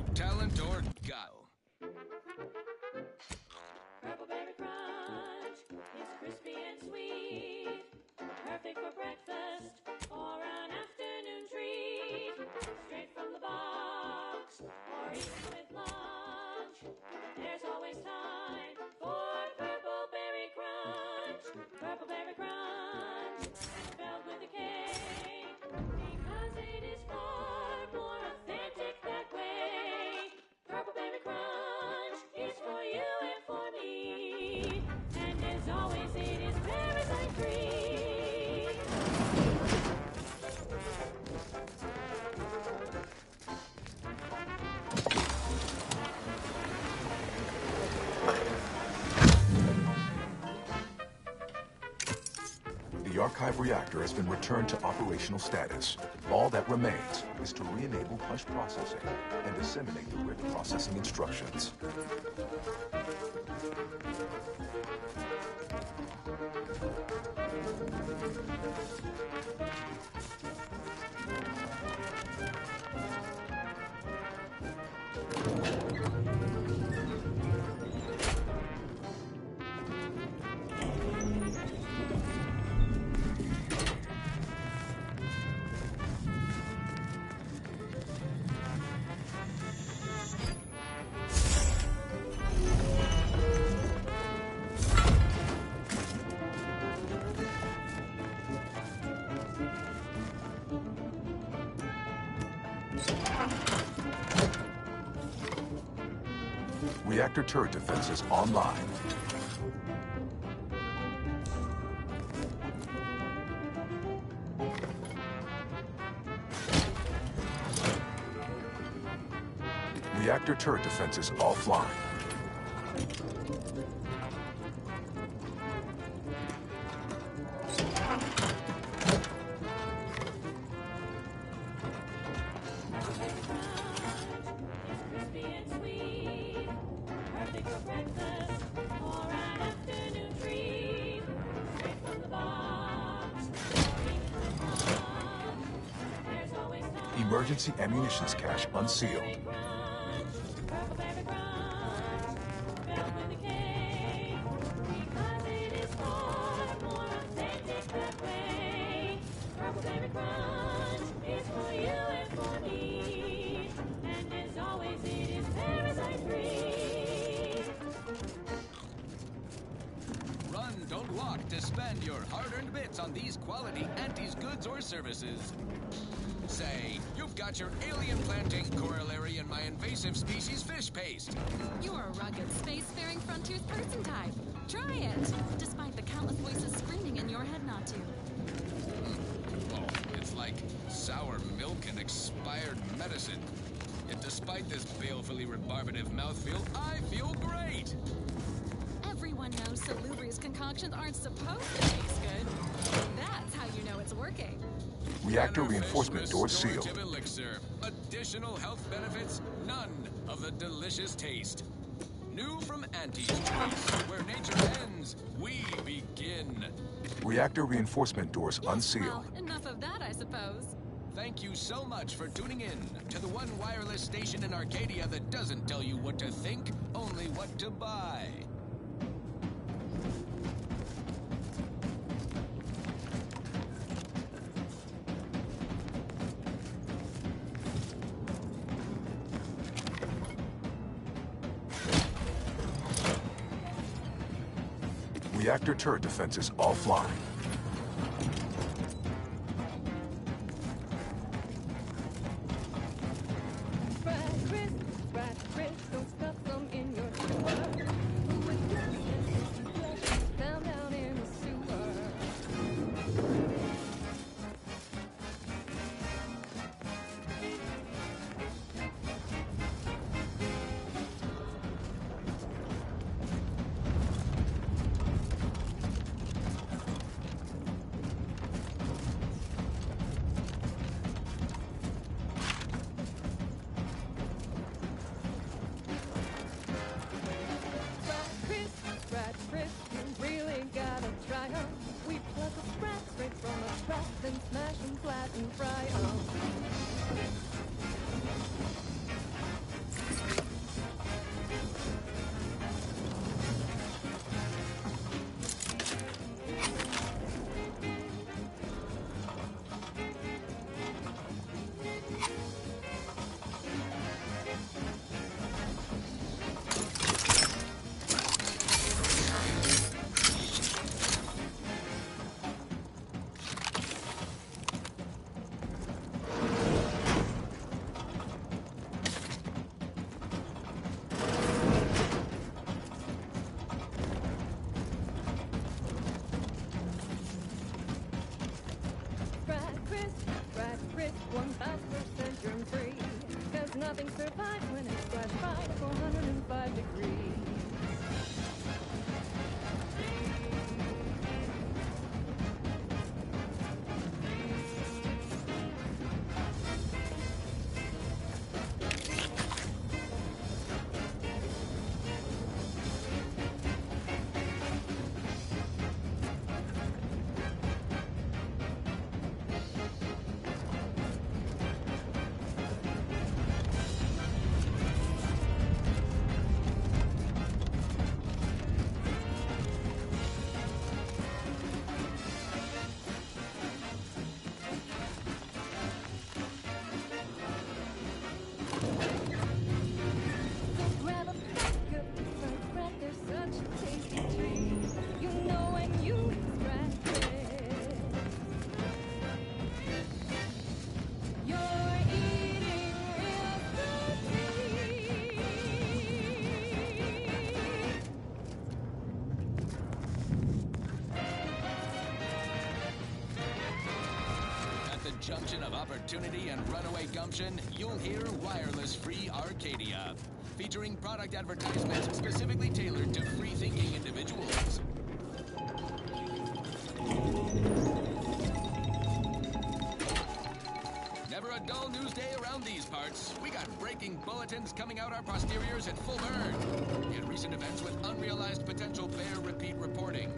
brute talent or guile. Purple Berry Crunch is crispy and sweet, perfect for breakfast or an afternoon treat. Straight from the box or even with lunch, there's always time for Purple Berry Crunch. Purple Berry Crunch, spelled with a K, because it is far more authentic that way. Purple Berry Crunch is for you and for me, and as always it is parasite free. The archive reactor has been returned to operational status. All that remains is to re-enable push processing and disseminate the RIP processing instructions. Reactor turret defenses online. Reactor turret defenses offline. Emergency ammunitions cache unsealed. Run, don't walk to spend your hard-earned bits on these quality Antes goods or services. Say, you've got your alien planting corollary in my invasive species fish paste. You're a rugged, spacefaring frontiers person type. Try it, despite the countless voices screaming in your head not to. Oh, it's like sour milk and expired medicine. Yet despite this balefully rebarbative mouthfeel, I feel great! Everyone knows Salubrious concoctions aren't supposed to taste good. That's how you know it's working. Reactor reinforcement doors sealed. Restorative elixir. Additional health benefits, none of the delicious taste. New from Antes Choice, where nature ends, we begin. Reactor reinforcement doors unsealed. Well, enough of that, I suppose. Thank you so much for tuning in to the one wireless station in Arcadia that doesn't tell you what to think, only what to buy. Reactor turret defenses offline. nothing survives when it's flash by 405 degrees. Grab a pack of different bread, there's such a tasty treat. You know when you scratch it, you're eating real good. At the junction of opportunity and runaway gumption, you'll hear Wireless Free Arcadia, featuring product advertisements specifically tailored to free-thinking individuals. Never a dull news day around these parts. We got breaking bulletins coming out our posteriors at full burn. Yet recent events with unrealized potential bear repeat reporting.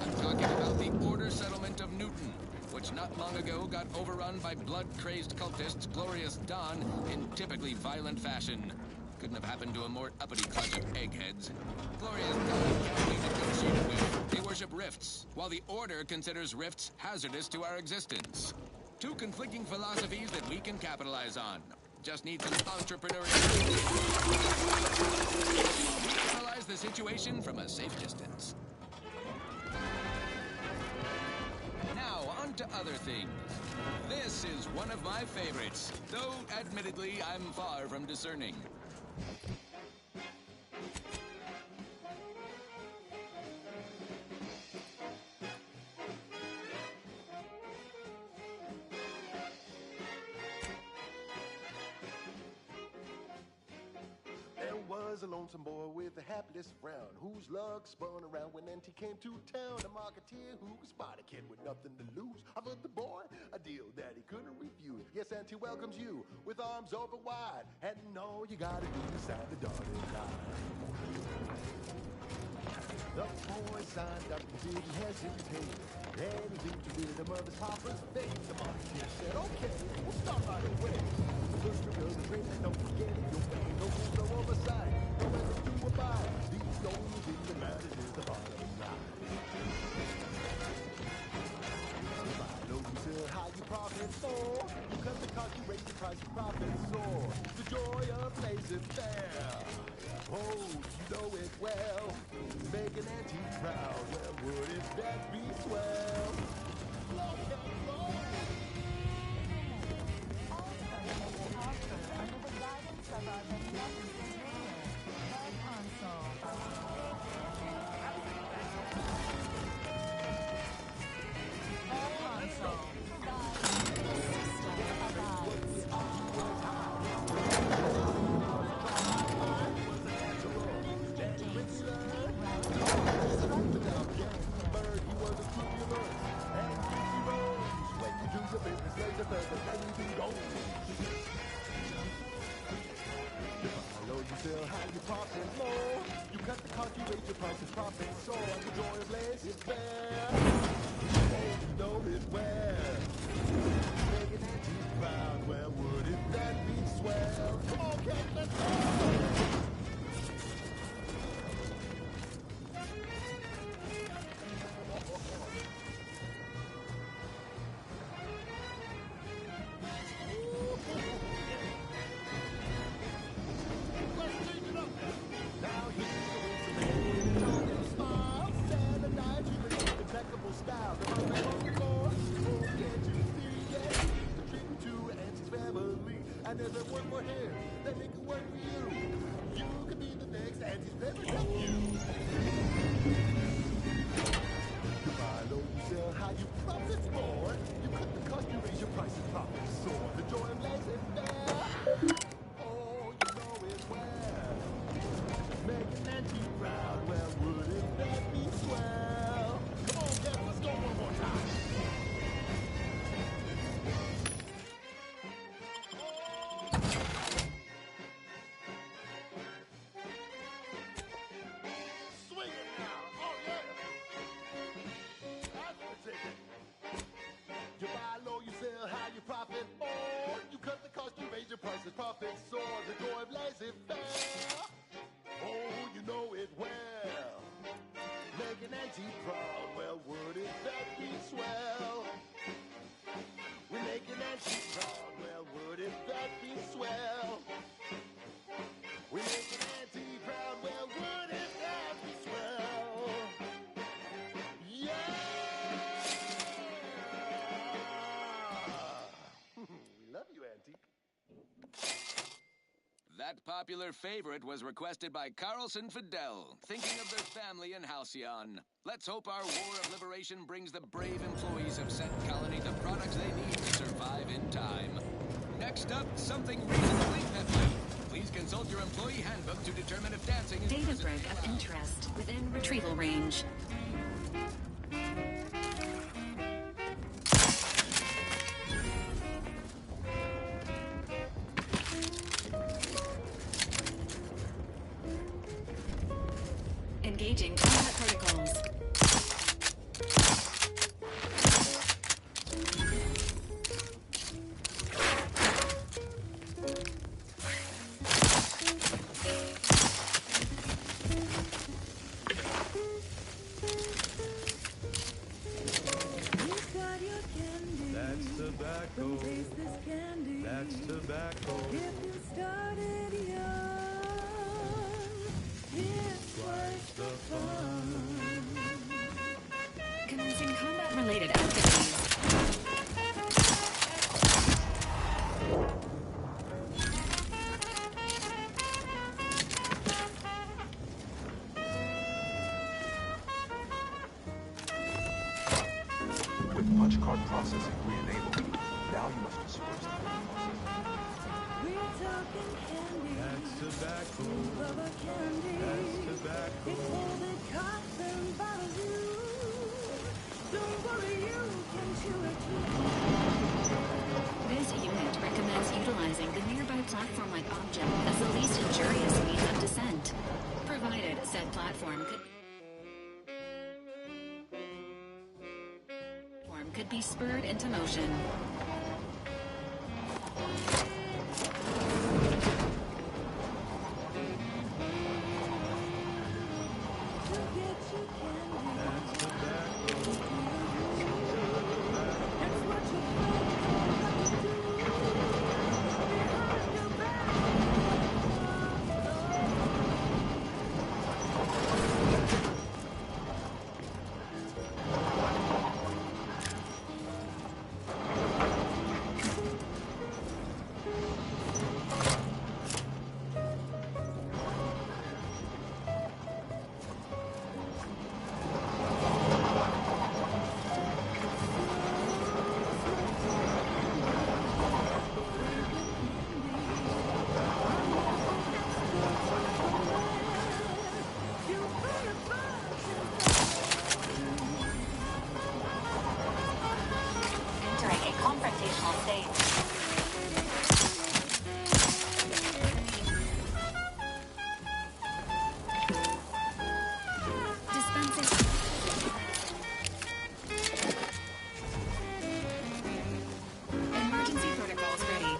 I'm talking about the Order Settlement of Newton, which not long ago got overrun by blood-crazed cultists Glorious Dawn in typically violent fashion. Couldn't have happened to a more uppity clutch of eggheads. Glorious Dawn can't be negotiated with. They worship rifts, while the Order considers rifts hazardous to our existence. Two conflicting philosophies that we can capitalize on. Just need some entrepreneurial. We analyze the situation from a safe distance. Now, on to other things. This is one of my favorites, though admittedly I'm far from discerning. There was a lonesome boy with a hapless frown, whose luck spun around when NT came to town. A marketeer who spotted a kid with nothing to lose, offered the boy a deal that he couldn't refuse. Yes, NT welcomes you with arms open wide, and all you gotta do is sign the dotted line. The boy signed up and didn't hesitate, and he beat the rhythm of his papa's faith. The marketeer said, okay, we'll start right away. First reveal the great, don't forget it, your way. No rules, no oversight, no way to abide. The only thing that matters is the bottom line. If I know you sell how you profit more, you cut the cost, you raise the price, your profits soar. The joy of laissez-faire. Oh, you know it well. Make an antique proud. Well, wouldn't that be swell? Lord, Lord. Under the guidance of our magnificent ruler, Bud Console. Bud Console. You cut the cost, you raise your prices, profit soar. The joy of laissez-faire. Oh, you know it well. Make an antique proud. Well, wouldn't that be swell? Come on, Cat, let's go. And there's one more here that make it work for you. You could be the next anti-favorite of you. You buy low, you sell high, you profit more. You cut the cost, you raise your prices, profits soar. The joy of laissez-faire. Oh, prices, profits soar, the joy of laissez-faire. Oh, you know it well. Make an auntie proud, well, wouldn't that be swell? We make an auntie proud, well, wouldn't that be swell? We make an auntie proud, well, wouldn't that be swell? Yeah! We love you, auntie. That popular favorite was requested by Carlson Fidel, thinking of their family in Halcyon. Let's hope our War of Liberation brings the brave employees of said colony the products they need to survive in time. Next up, something reasonably peppy. Please consult your employee handbook to determine if dancing is Data presently break of allowed. interest within retrieval range. Engaging combat protocols. You've got your candy. That's tobacco. Don't taste this candy. That's tobacco. If you started young, here's twice the fun. Commencing combat-related activities. With punch card processing re-enabled, now you must disperse the written process. We're talking candy. That's tobacco. Rubber candy. That's tobacco. It's folded cotton bothers you. Don't worry, you can chew it too. This unit recommends utilizing the nearby platform-like object as the least injurious means of descent, provided said platform could be spurred into motion. To get your candy. That's tobacco. That's what you have to do. Behind your back. You bring it back. Entering a confrontational state. Dispensing. Emergency protocols ready.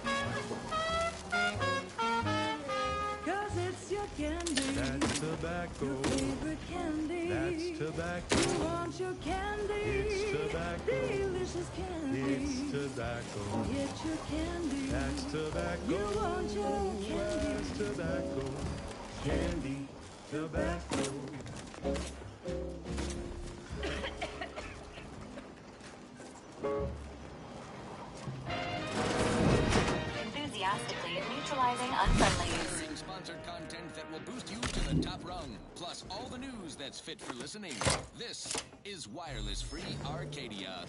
'Cause it's your candy. That's tobacco. Your favorite candy. That's tobacco. You want your candy. It's tobacco. Delicious candy. It's tobacco. Get your candy. That's tobacco. You want your candy. That's tobacco. Candy. Tobacco. Enthusiastically neutralizing unfriendlies. Featuring sponsored content that will boost you to the top rung, plus all the news that's fit for listening. This is Wireless Free Arcadia.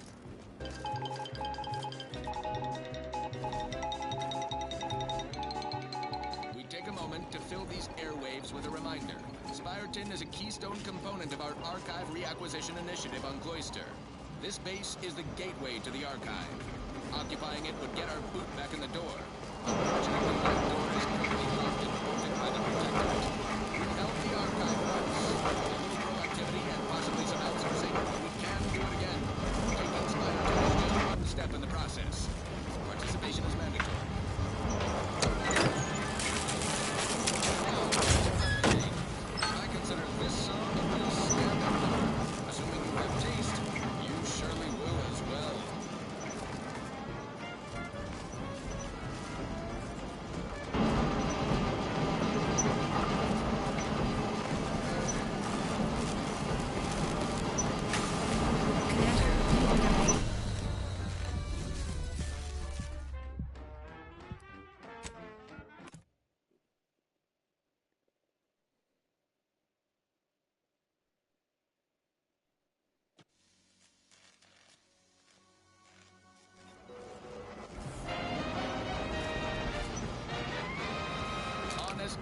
We take a moment to fill these airwaves with a reminder. Spireton is a keystone component of our archive reacquisition initiative on Cloister. This base is the gateway to the archive. Occupying it would get our boot back in the door. Unfortunately, that door is currently locked and bolted by the Protectorate. Without the archive once, a little proactivity and possibly some outsourcing, we can do it again. Taking Spireton is just one step in the process. Participation is mandatory.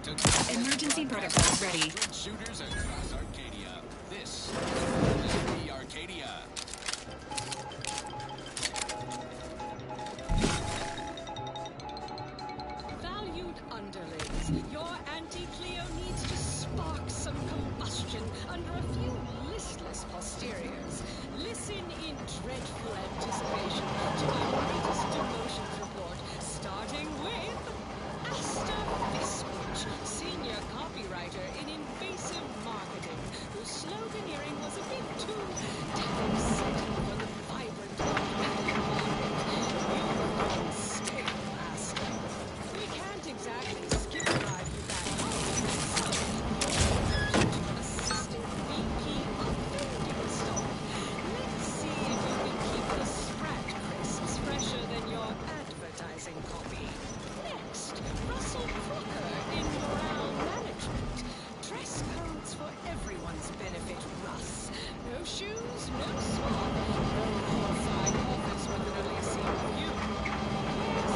to Emergency protocols ready. good shooters across Arcadia. This is the Arcadia. Valued underlings, your anti-Cleo needs to spark some combustion under a few listless posteriors. Listen in dreadful anticipation to my latest demotions report, starting with Asta Viswich, senior copywriter in invasive marketing, whose sloganeering was a bit too exciting for the vibrant marketing market. You've gone stale, Asta. We can't exactly skip ride with that so assistant VP of vending stock. Let's see if you can keep the Sprat crisps fresher than your advertising copy. Next, Russell Crocker in morale management. Dress codes for everyone's benefit, Russ. No shoes, no swab, no outside office with an Elysium view.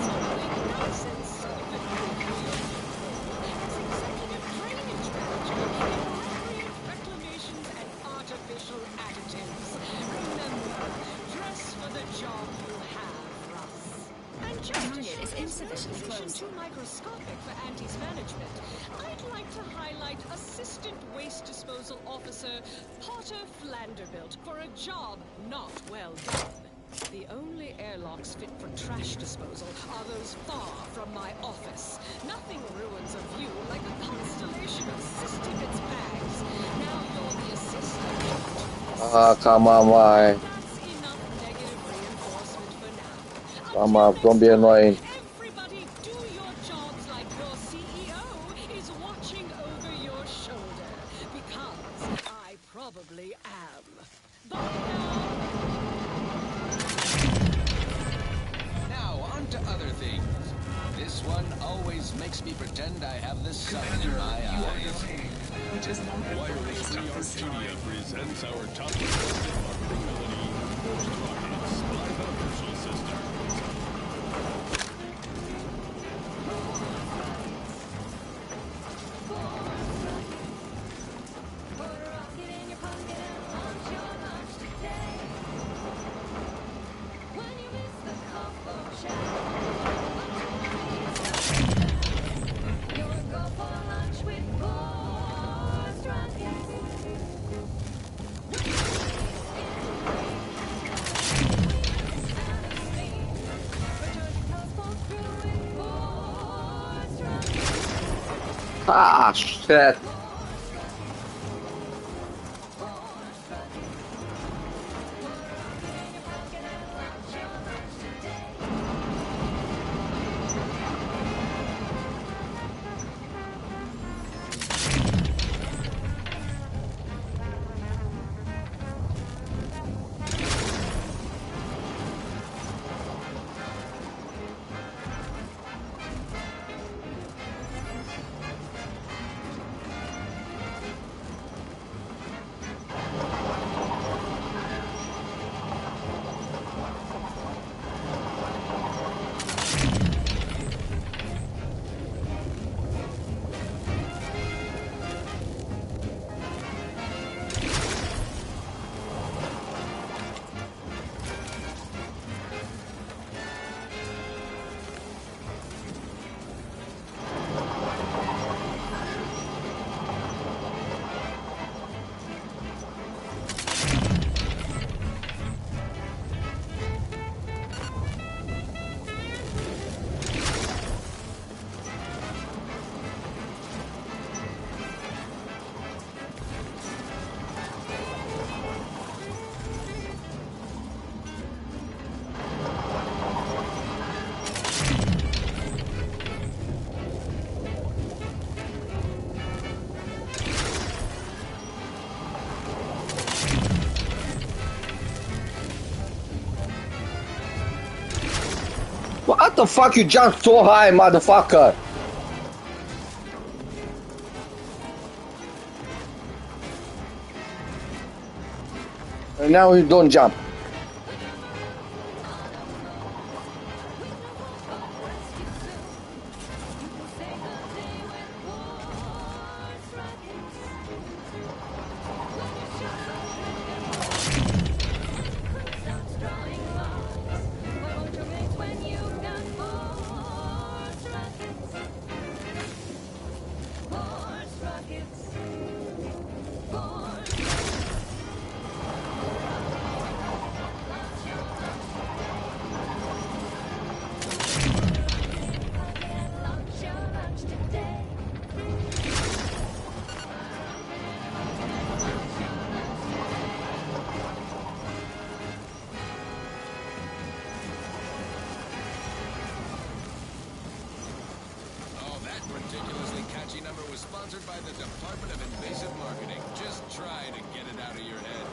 Something nice and Sullivan for your as executive drainage manager in appropriate reclamations and artificial additives. Remember, dress for the job you have, Russ. And just to Target is show insufficiently no close. too microscopic for Anti's management, I'd like to highlight Assistant Waste Disposal Officer Potter Flanderbilt for a job not well done. The only airlocks fit for trash disposal are those far from my office. Nothing ruins a view like a constellation of cystic its bags. Now you're the assistant. Ah, come on, why? That's enough negative reinforcement for now. Come on, don't be annoying. Everybody do your jobs like your CEO is watching over your shoulder. Because I probably am. Bye now. Now, on to other things. This one always makes me pretend I have the sun in my eyes. Wireless Arcadia presents our top trusted marketing melody, Rockets by the Herschel Sisters. Ah, shit. What the fuck? You jumped so high, motherfucker. And now you don't jump. quality number was sponsored by the Department of Invasive Marketing. Just try to get it out of your head.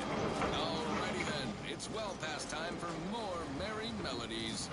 Alrighty then, it's well past time for more merry melodies.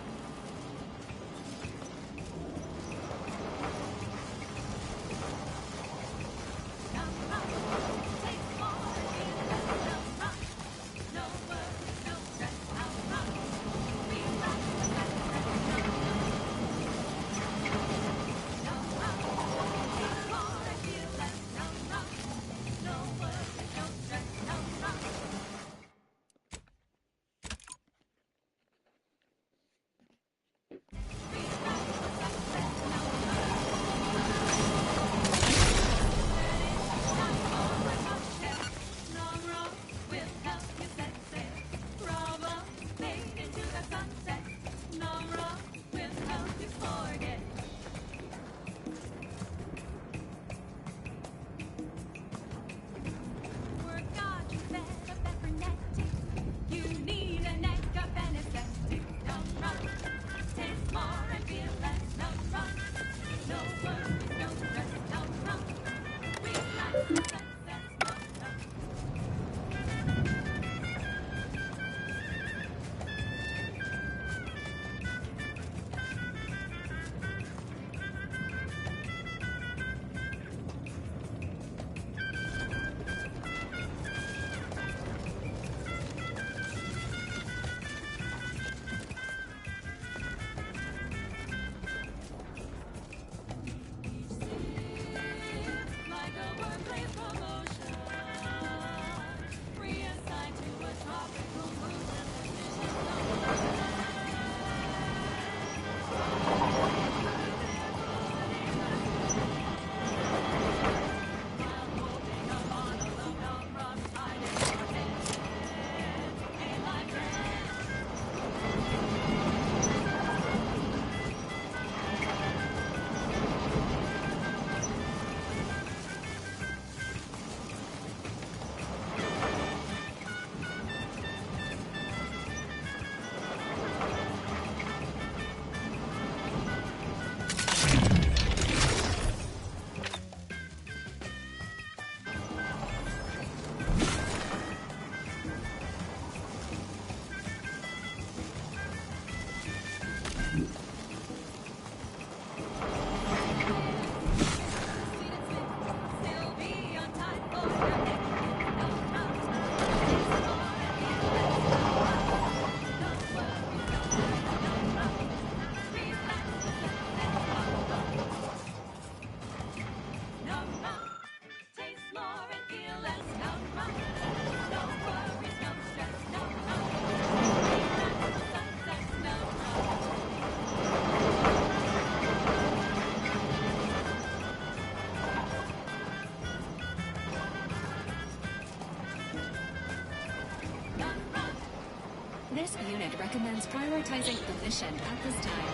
This unit recommends prioritizing the mission at this time.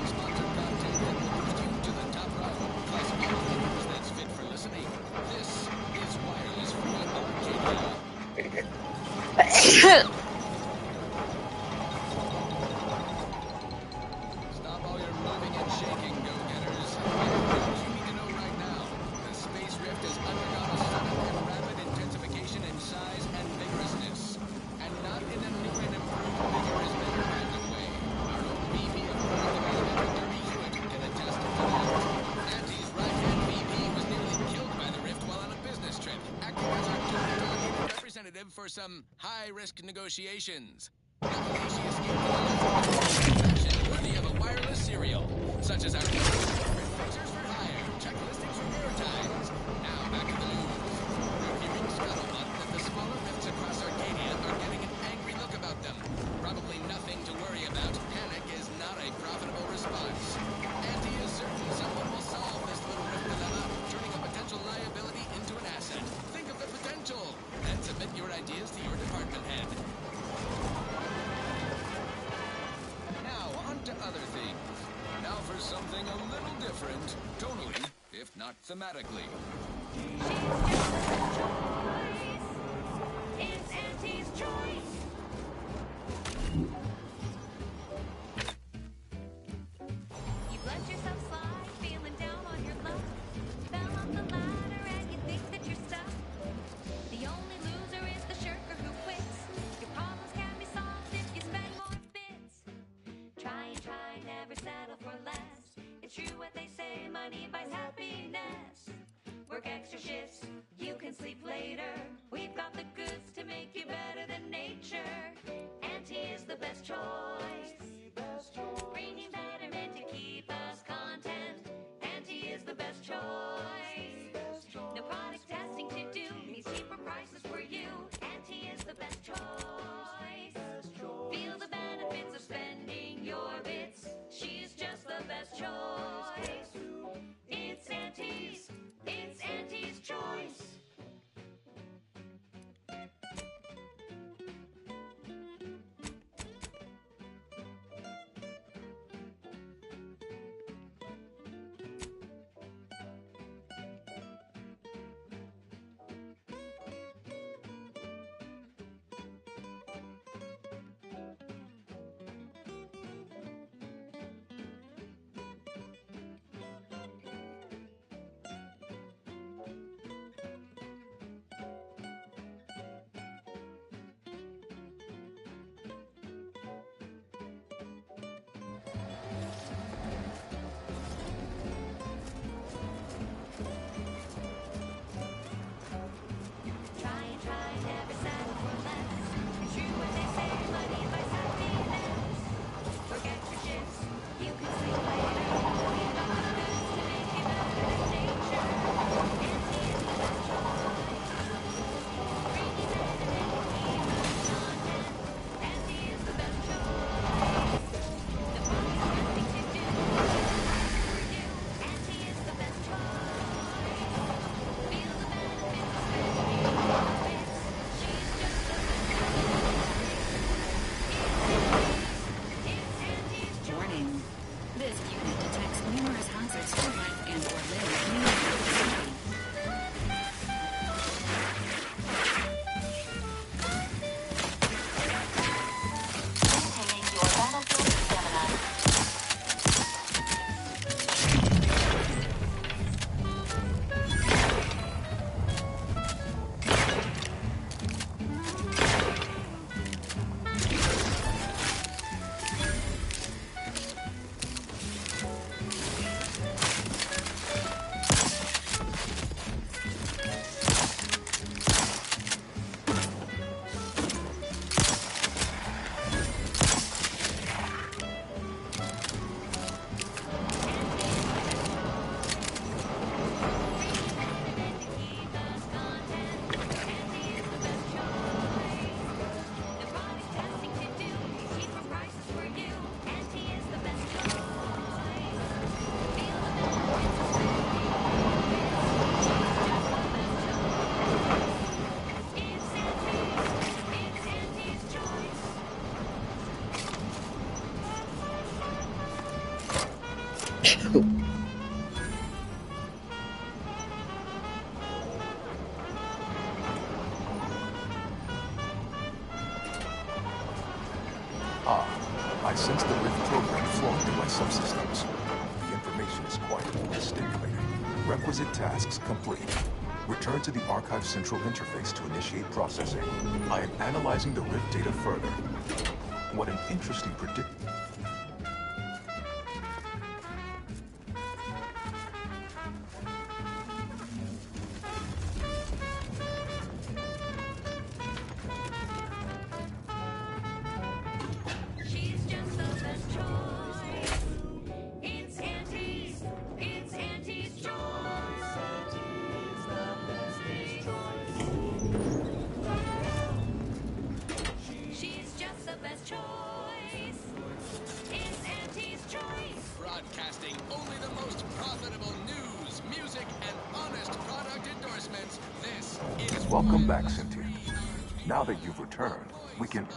Sponsored content that moves you to the top row. Plus all news that's fit for listening. This is Wireless Free Arcadia. Stop all your moving and shaking, go-getters. Here's what you need to know right now. The Space Rift has undergone a sudden and rapid intensification in size and vigorousness. And not in a new and improved vigorous better kind of way. Our own VP of Product Development, Dirty Hewitt, can attest to that. Auntie's right-hand VP was nearly killed by the Rift while on a business trip, acting as our delegated representative for some high-risk negotiations. Luckily, she escaped with a fashion worthy of a wireless serial, such as our Phasers for hire, checklistings for airtimes. Now back to the news. We're hearing scuttlebutt that the smaller rifts across Arcadia are getting an angry look about them. Probably nothing to worry about. Panic is not a profitable response. Auntie is certain someone will solve this little rift dilemma, turning a potential liability into an asset. Think of the potential, and submit your ideas to your department head. Now, on to other things. Now for something a little different, tonally, if not thematically. It's Auntie's choice. You've let yourself slide, feeling down on your luck. stimulating. Requisite tasks complete. Return to the Archive Central interface to initiate processing. I am analyzing the Rift data further. What an interesting predict... She's just the best choice. It's Auntie's. It's Auntie's choice. Auntie's the best choice. She's just the best choice. It's Auntie's choice. Broadcasting only the most profitable news, music, and honest product endorsements. This is Welcome back, Cynthia. Now that you've returned, we can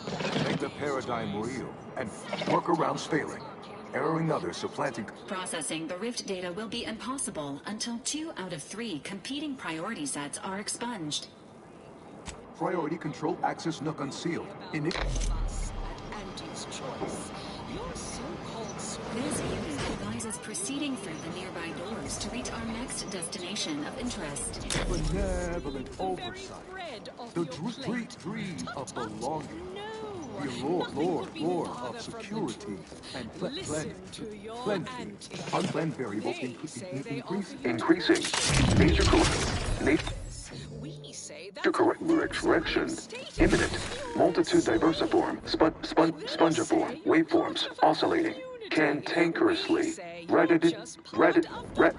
make the paradigm real and work around failing, erroring others, supplanting... Processing the Rift data will be impossible until 2 out of 3 competing priority sets are expunged. Priority control access nook unsealed. Us at Auntie's choice. Your so-called This unit advises proceeding through the nearby doors to reach our next destination of interest. Benevolent very oversight. bread off The your plate. dream of belonging. No, The nothing would be lure farther of from the security truth. and Listen to your plenty. auntie. Unplanned variables They say they offer you increasing. Major We say that's correction. stated. Imminent. Multitude diversiform. Spongiform. Waveforms. Oscillating. Cantankerously.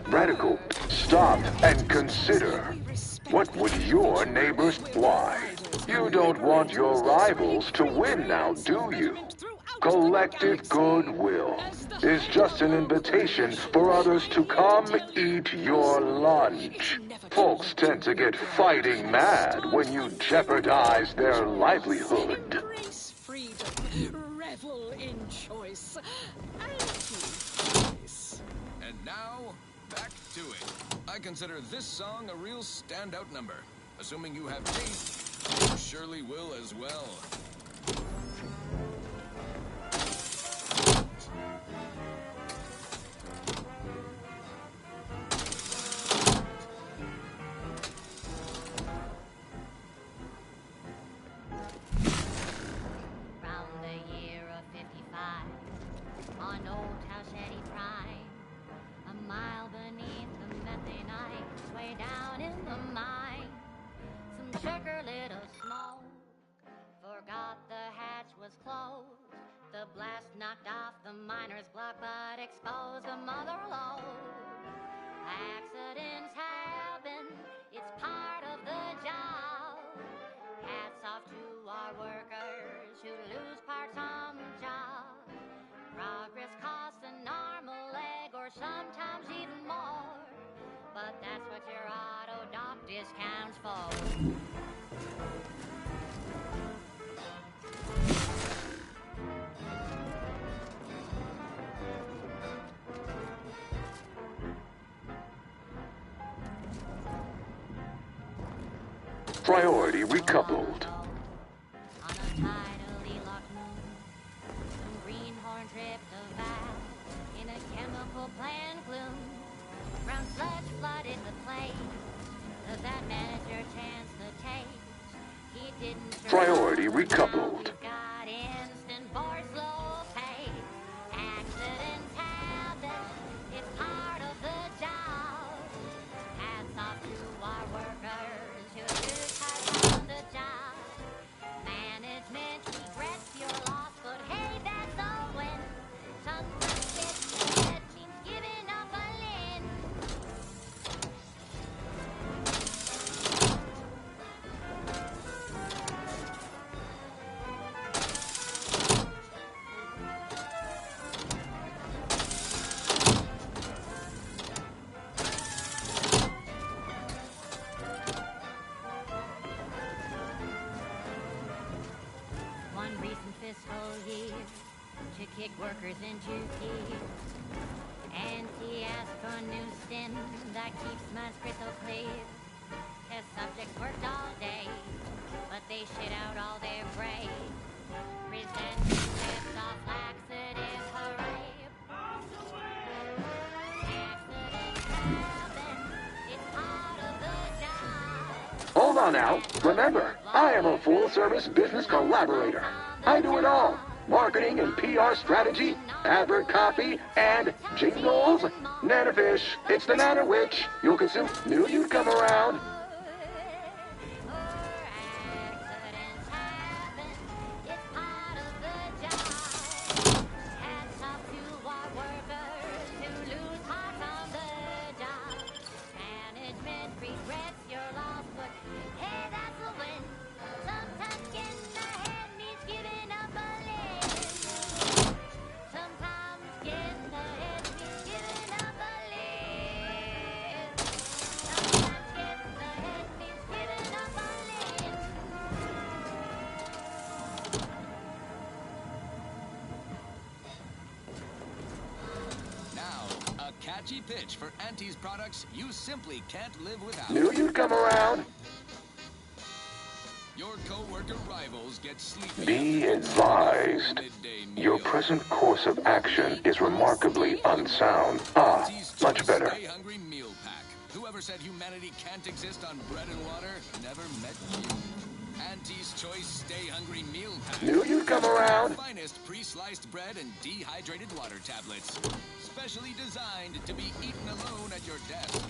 Radical. Stop and consider. What would your neighbors... Why? You don't want your rivals to win now, do you? Collective goodwill is just an invitation for others to come eat your lunch. Folks tend to get fighting mad when you jeopardize their livelihood. Embrace freedom. Revel in choice. Anti-choice. And now, back to it. I consider this song a real standout number. Assuming you have taste, you surely will as well. Round the year of 55, on Old Towshetty Prime, a mile beneath the methanite, way down in the mine, some sugar little smoke, forgot the hatch was closed. The blast knocked off the miner's block, but exposed the mother lode. Accidents happen, it's part of the job. Hats off to our workers who lose parts on the job. Progress costs an arm, a leg, or sometimes even more. But that's what your auto doc discounts for. Priority recoupled. On a tidally locked moon, some greenhorn tripped a valve in a chemical plant gloom. Brown sludge flooded the place. Does that manager chance the taste? He didn't survive. Priority recoupled. We've got instant for slow pace. Accidents happen. It's part of the job. Hats off to our workers who lose heart on the job. Management regrets your loss, but hey, that's a win. Sometimes that means giving up a limb. One recent fiscal year to kick workers into gear. Auntie asked for a new stim that keeps my crystal clear. Test subjects worked all day, but they shit out all their brave. Present steps off laxative, hooray. Accidents Hold on now. Remember, I am a full-service business collaborator. I do it all. Marketing and PR strategy, advert copy, and jingles. Nanafish, it's the Nana Witch. You'll consume. Knew you'd come around. Catchy pitch for Auntie's products you simply can't live without. Knew you'd come around. Your co-worker rivals get sleepy. Be advised. Your present course of action is remarkably unsound. Ah, much better. Stay Hungry Meal Pack. Whoever said humanity can't exist on bread and water never met you. Auntie's Choice Stay Hungry Meal Pack. Knew you'd come around. Finest pre-sliced bread and dehydrated water tablets. Specially designed to be eaten alone at your desk.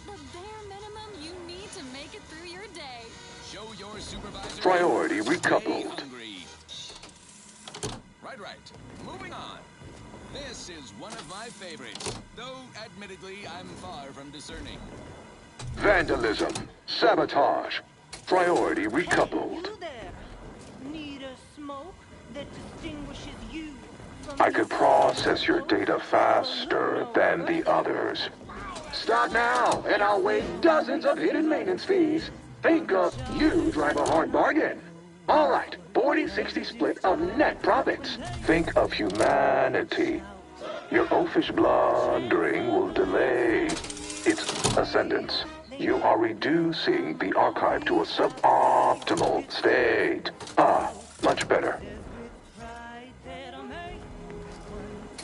The bare minimum you need to make it through your day. Show your supervisor. Priority Stay recoupled. hungry. Right. Moving on. This is one of my favorites, though admittedly I'm far from discerning. Vandalism. Sabotage. Priority recoupled. You there. Need a smoke that distinguishes you from I could process your data faster than the others. Start now, and I'll waive dozens of hidden maintenance fees. Think of you drive a hard bargain. All right, 40-60 split of net profits. Think of humanity. Your oafish blundering will delay its ascendance. You are reducing the archive to a suboptimal state. Ah, much better.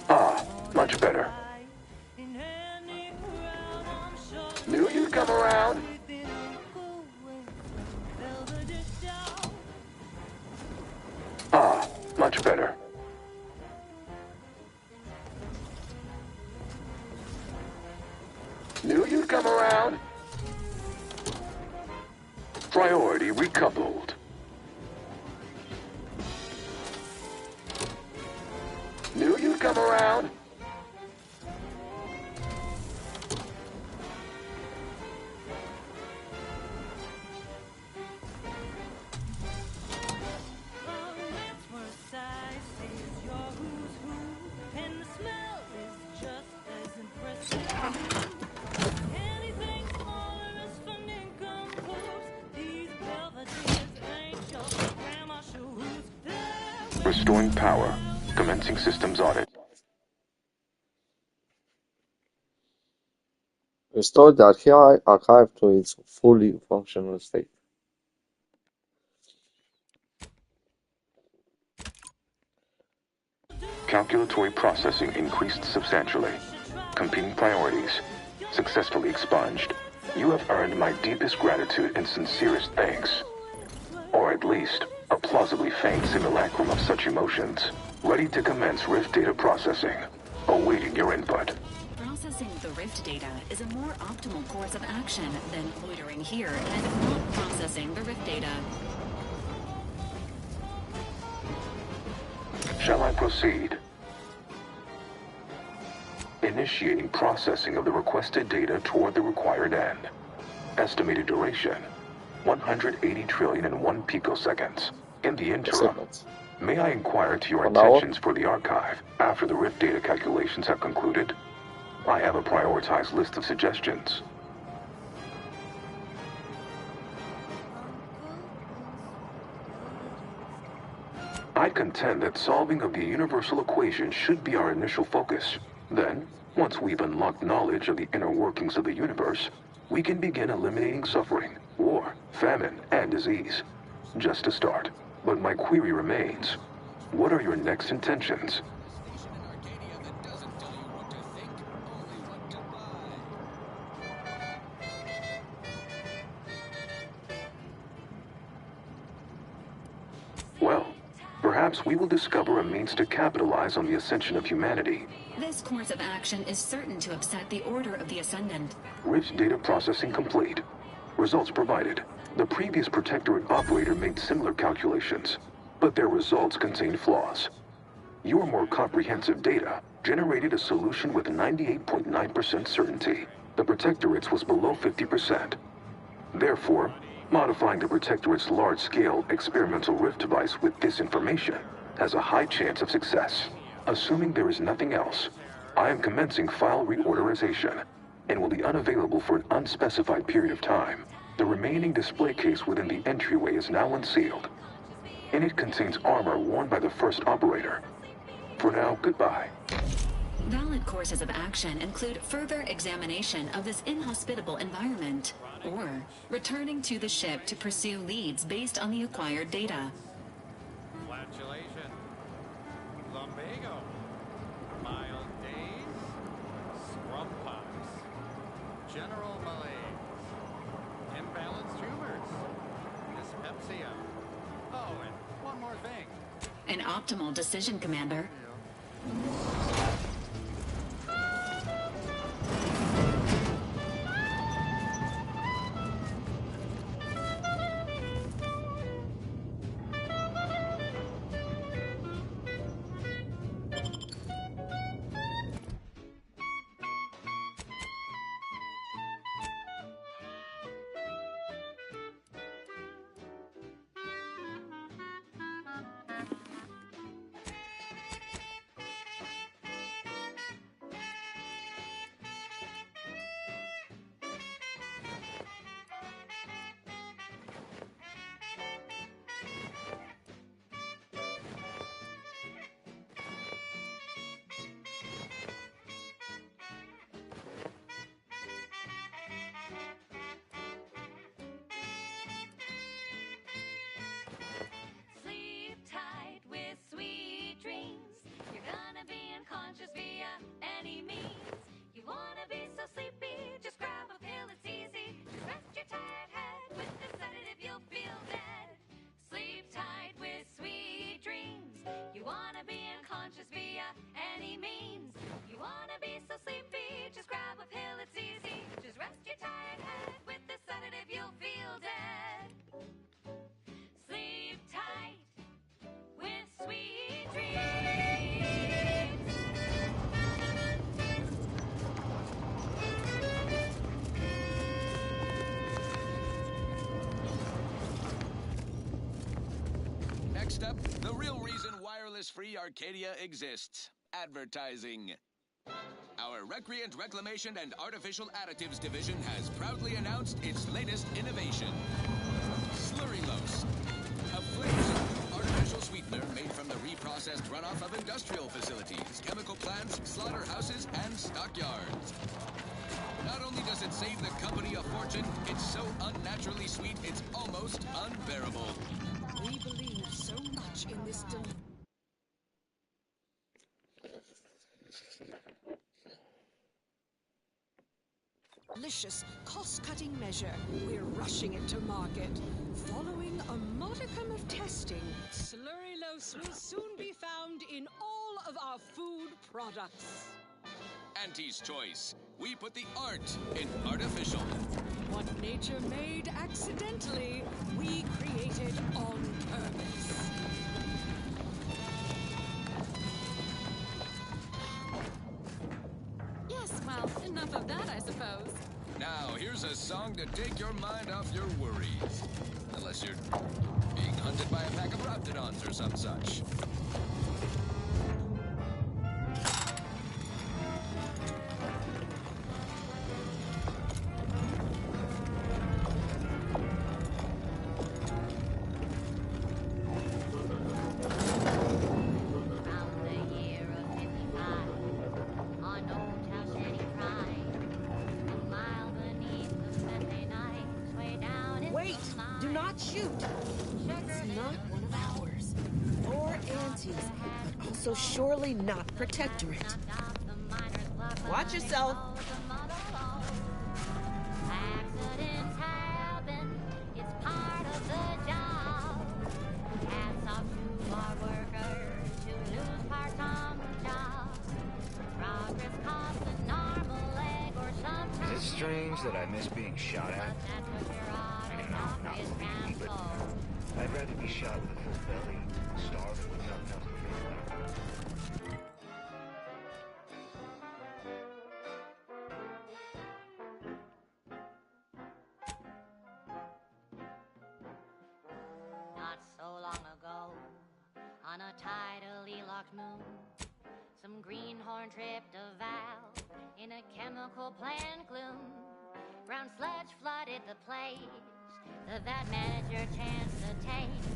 Ah, much better. Knew you'd come around. Ah, much better. Knew you'd come around. Priority recoupled. Knew you'd come around. Restoring power. Commencing systems audit. Restore the archive to its fully functional state. Calculatory processing increased substantially. Competing priorities successfully expunged. You have earned my deepest gratitude and sincerest thanks. Or at least, a plausibly faint simulacrum of such emotions. Ready to commence Rift data processing. Awaiting your input. Processing the Rift data is a more optimal course of action than loitering here and not processing the Rift data. Shall I proceed? Initiating processing of the requested data toward the required end. Estimated duration, 180 trillion and 1 picoseconds. In the interim, may I inquire to your intentions for the archive after the Rift data calculations have concluded? I have a prioritized list of suggestions. I contend that solving of the universal equation should be our initial focus. Then, once we've unlocked knowledge of the inner workings of the universe, we can begin eliminating suffering, war, famine, and disease. Just a start. But my query remains. What are your next intentions? Perhaps we will discover a means to capitalize on the ascension of humanity. This course of action is certain to upset the order of the Ascendant. Rich data processing complete. Results provided. The previous Protectorate operator made similar calculations, but their results contained flaws. Your more comprehensive data generated a solution with 98.9% certainty. The Protectorate's was below 50%. Therefore, modifying the Protectorate's large-scale experimental rift device with this information has a high chance of success. Assuming there is nothing else, I am commencing file reorderization and will be unavailable for an unspecified period of time. The remaining display case within the entryway is now unsealed. And it contains armor worn by the first operator. For now, goodbye. Valid courses of action include further examination of this inhospitable environment, or returning to the ship to pursue leads based on the acquired data. Flatulation, lumbago, mild days, scrum pox, general malaise, imbalanced tumors, dyspepsia. Oh, and one more thing. An optimal decision, Commander. Sleep tight with sweet dreams. You're gonna be unconscious via any means. You wanna be so sleepy, just grab a pill, it's easy. Just rest your tired head with the sedative, you'll feel dead. Sleep tight with sweet dreams. You wanna be unconscious via any means. You wanna be so sleepy, just grab a pill, it's easy. Just rest your tired head with the sedative, you'll feel dead. Sleep tight with sweet dreams. Next up, the real reason wireless-free Arcadia exists: advertising. Our Recreant Reclamation and Artificial Additives division has proudly announced its latest innovation: Slurrylose, a flavor artificial sweetener made from the reprocessed runoff of industrial facilities, chemical plants, slaughterhouses, and stockyards. Not only does it save the company a fortune, it's so unnaturally sweet it's almost unbearable. We believe so much in this delicious, cost-cutting measure. We're rushing it to market. Following a modicum of testing, Slurrylose will soon be found in all of our food products. Auntie's Choice. We put the art in artificial. What nature made accidentally, we created on purpose. Yes, well, enough of that, I suppose. Now, here's a song to take your mind off your worries. Unless you're being hunted by a pack of Raptidons or some such. Wait! Do not shoot! It's not one of ours. Or Auntie's, but also surely not Protectorate. Watch yourself! Accidents happen, it's part of the job. Hats off to our workers. strange that I miss being shot at? I don't know, not really, but I'd rather be shot with a full belly, starving with nothing else to think about. Not so long ago, on a tidally locked moon, some greenhorn tripped a valve in a chemical plant gloom. Brown sludge flooded the place, the vat manager chanced the taste.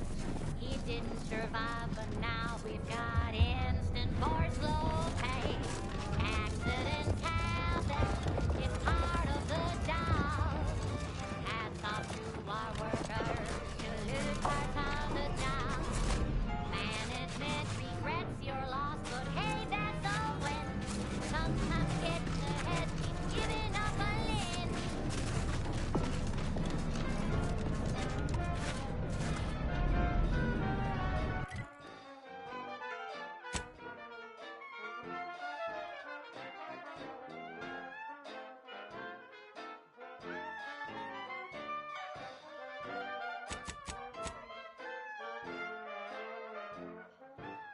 He didn't survive, but now we've got instant force low pay. Accidentality is part of the job. Hats off to our workers who lose parts on the job. Management regrets your loss, but hey, that's a win. Sometimes getting ahead means giving up a limb.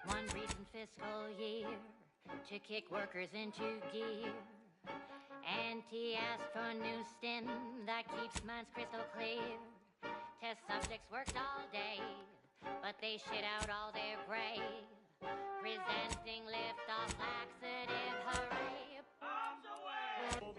One recent fiscal year to kick workers into gear. Auntie asked for a new stim that keeps minds crystal clear. Test subjects worked all day, but they shit out all their gray. Presenting lift-off laxative, hooray! Bombs away!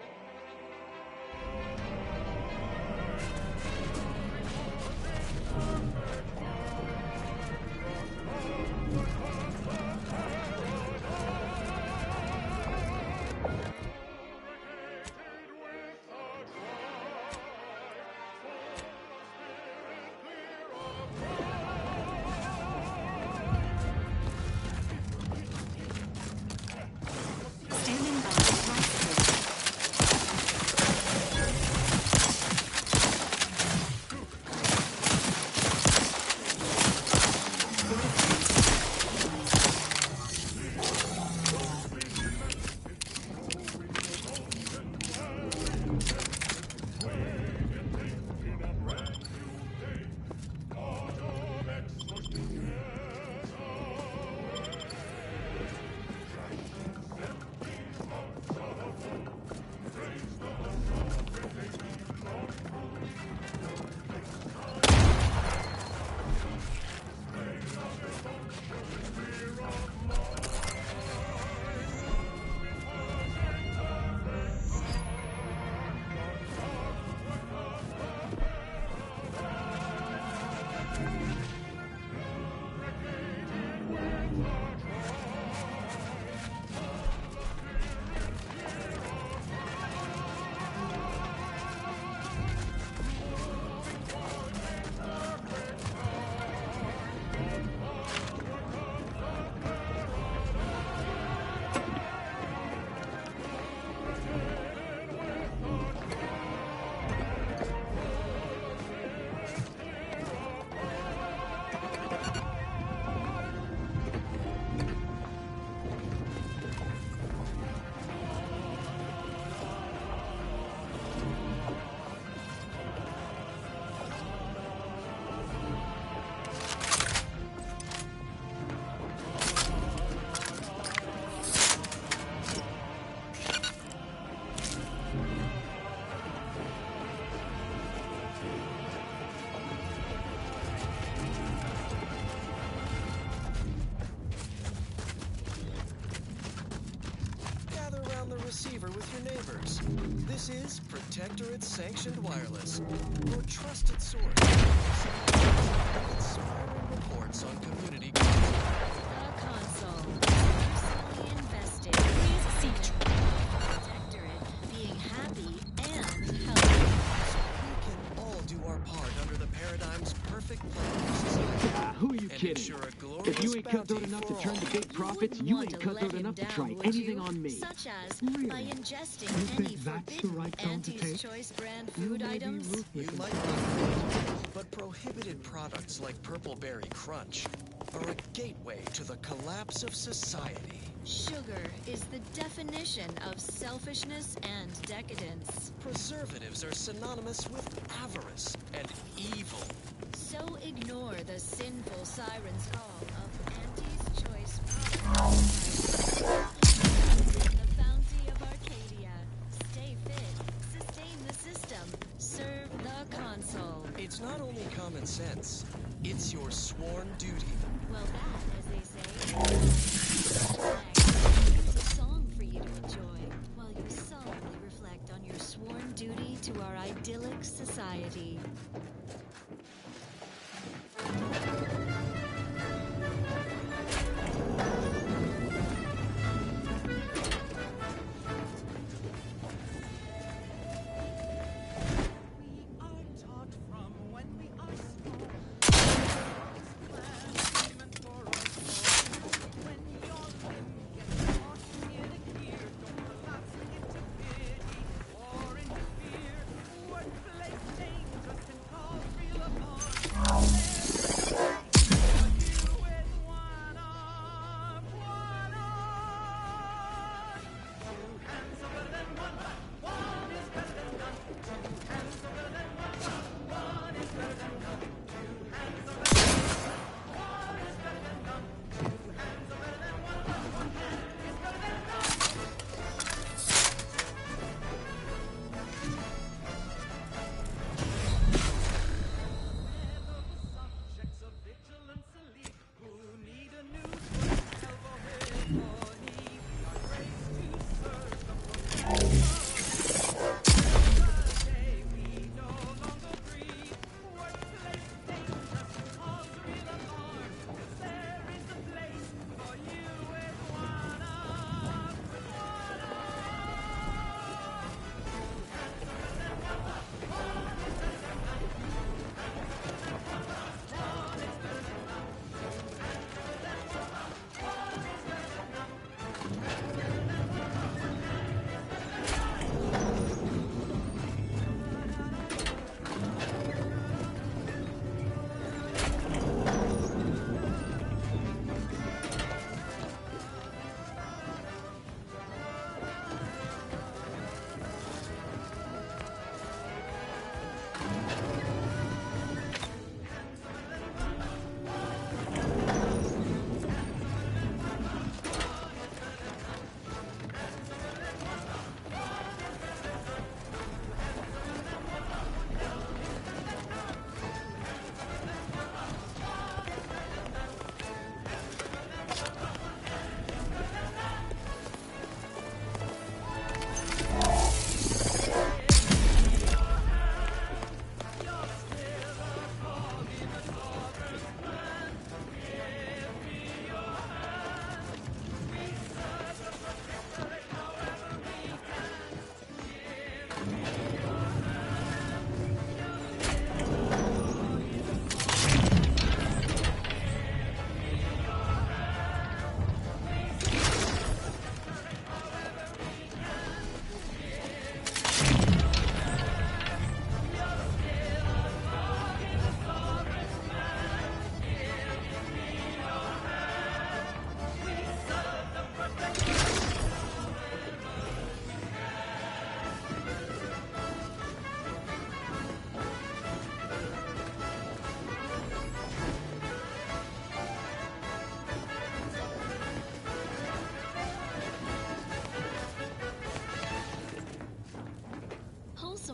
Standing by. receiver with your neighbors. This is Protectorate Sanctioned Wireless, your trusted source. Inspiring reports on community growth. The console. Personally invested. Please see Protectorate being happy and healthy. We can all do our part under the paradigm's perfect plan. Who are you kidding? If you ain't cutthroat enough to turn the big profits, you ain't cutthroat enough to try anything on me. Such as Really? by ingesting any forbidden Auntie's Choice brand food items. You might be, but prohibited products like Purple Berry Crunch are a gateway to the collapse of society. Sugar is the definition of selfishness and decadence. Preservatives are synonymous with avarice and evil. So ignore the sinful siren's call of Auntie's Choice Products. The bounty of Arcadia. Stay fit, sustain the system, serve the console. It's not only common sense, it's your sworn duty. Well, that, as they say, here's a song for you to enjoy while you solemnly reflect on your sworn duty to our idyllic society.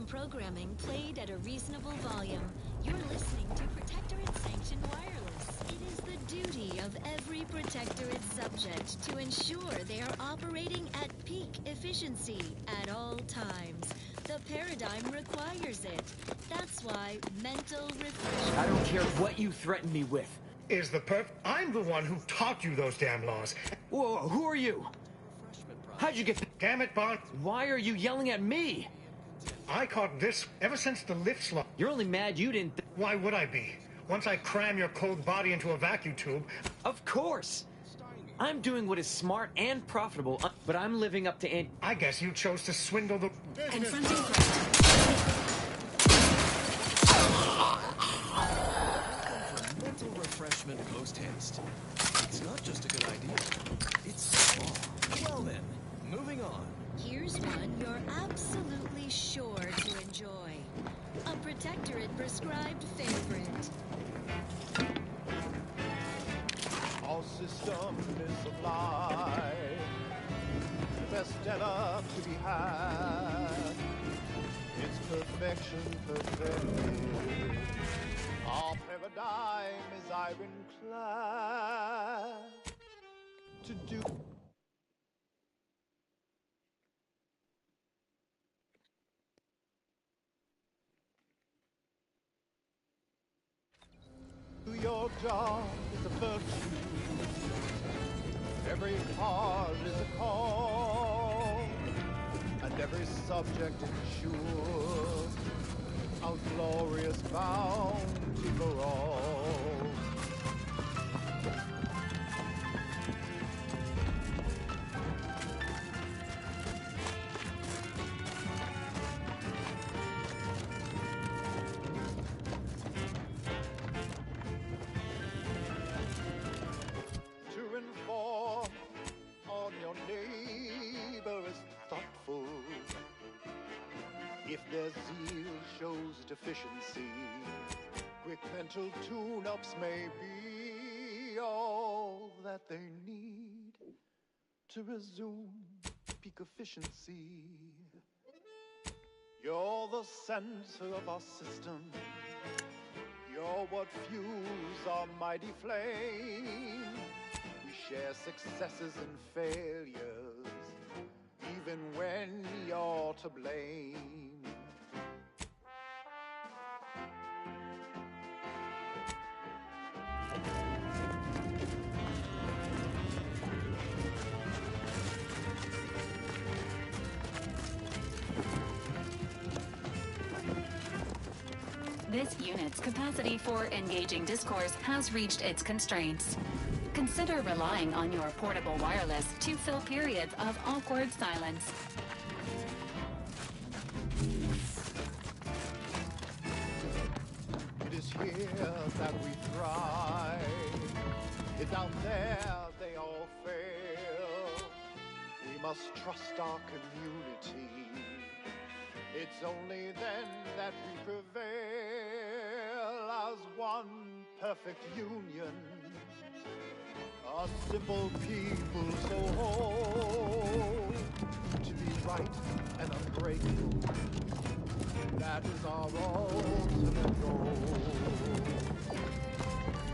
Programming played at a reasonable volume. You're listening to Protectorate Sanctioned Wireless. It is the duty of every Protectorate subject to ensure they are operating at peak efficiency at all times. The paradigm requires it. That's why mental refreshment... I don't care what you threaten me with. Is the perp? I'm the one who taught you those damn laws. Whoa, who are you? How'd you get... Damn it, Bond. Why are you yelling at me? I caught this ever since the lift slot. You're only mad you didn't... Why would I be? Once I cram your cold body into a vacuum tube... Of course! I'm doing what is smart and profitable, but I'm living up to... I guess you chose to swindle the... Confronting Mental refreshment post-haste. prescribed favorite. All systems supply. The best data to be had. It's perfection perfected. Our paradigm is ironclad to do. Your job is a virtue. Every cause is a call, and every subject ensures our glorious bounty for all. To inform on your neighbor is thoughtful. If their zeal shows deficiency, quick mental tune-ups may be all that they need to resume peak efficiency. You're the center of our system. You're what fuels our mighty flame. We share successes and failures, even when you're to blame. This unit's capacity for engaging discourse has reached its constraints. Consider relying on your portable wireless to fill periods of awkward silence. It is here that we thrive. It's out there they all fail. We must trust our community. It's only then that we prevail as one perfect union. A simple people so whole, to be right and unbreakable. That is our ultimate goal.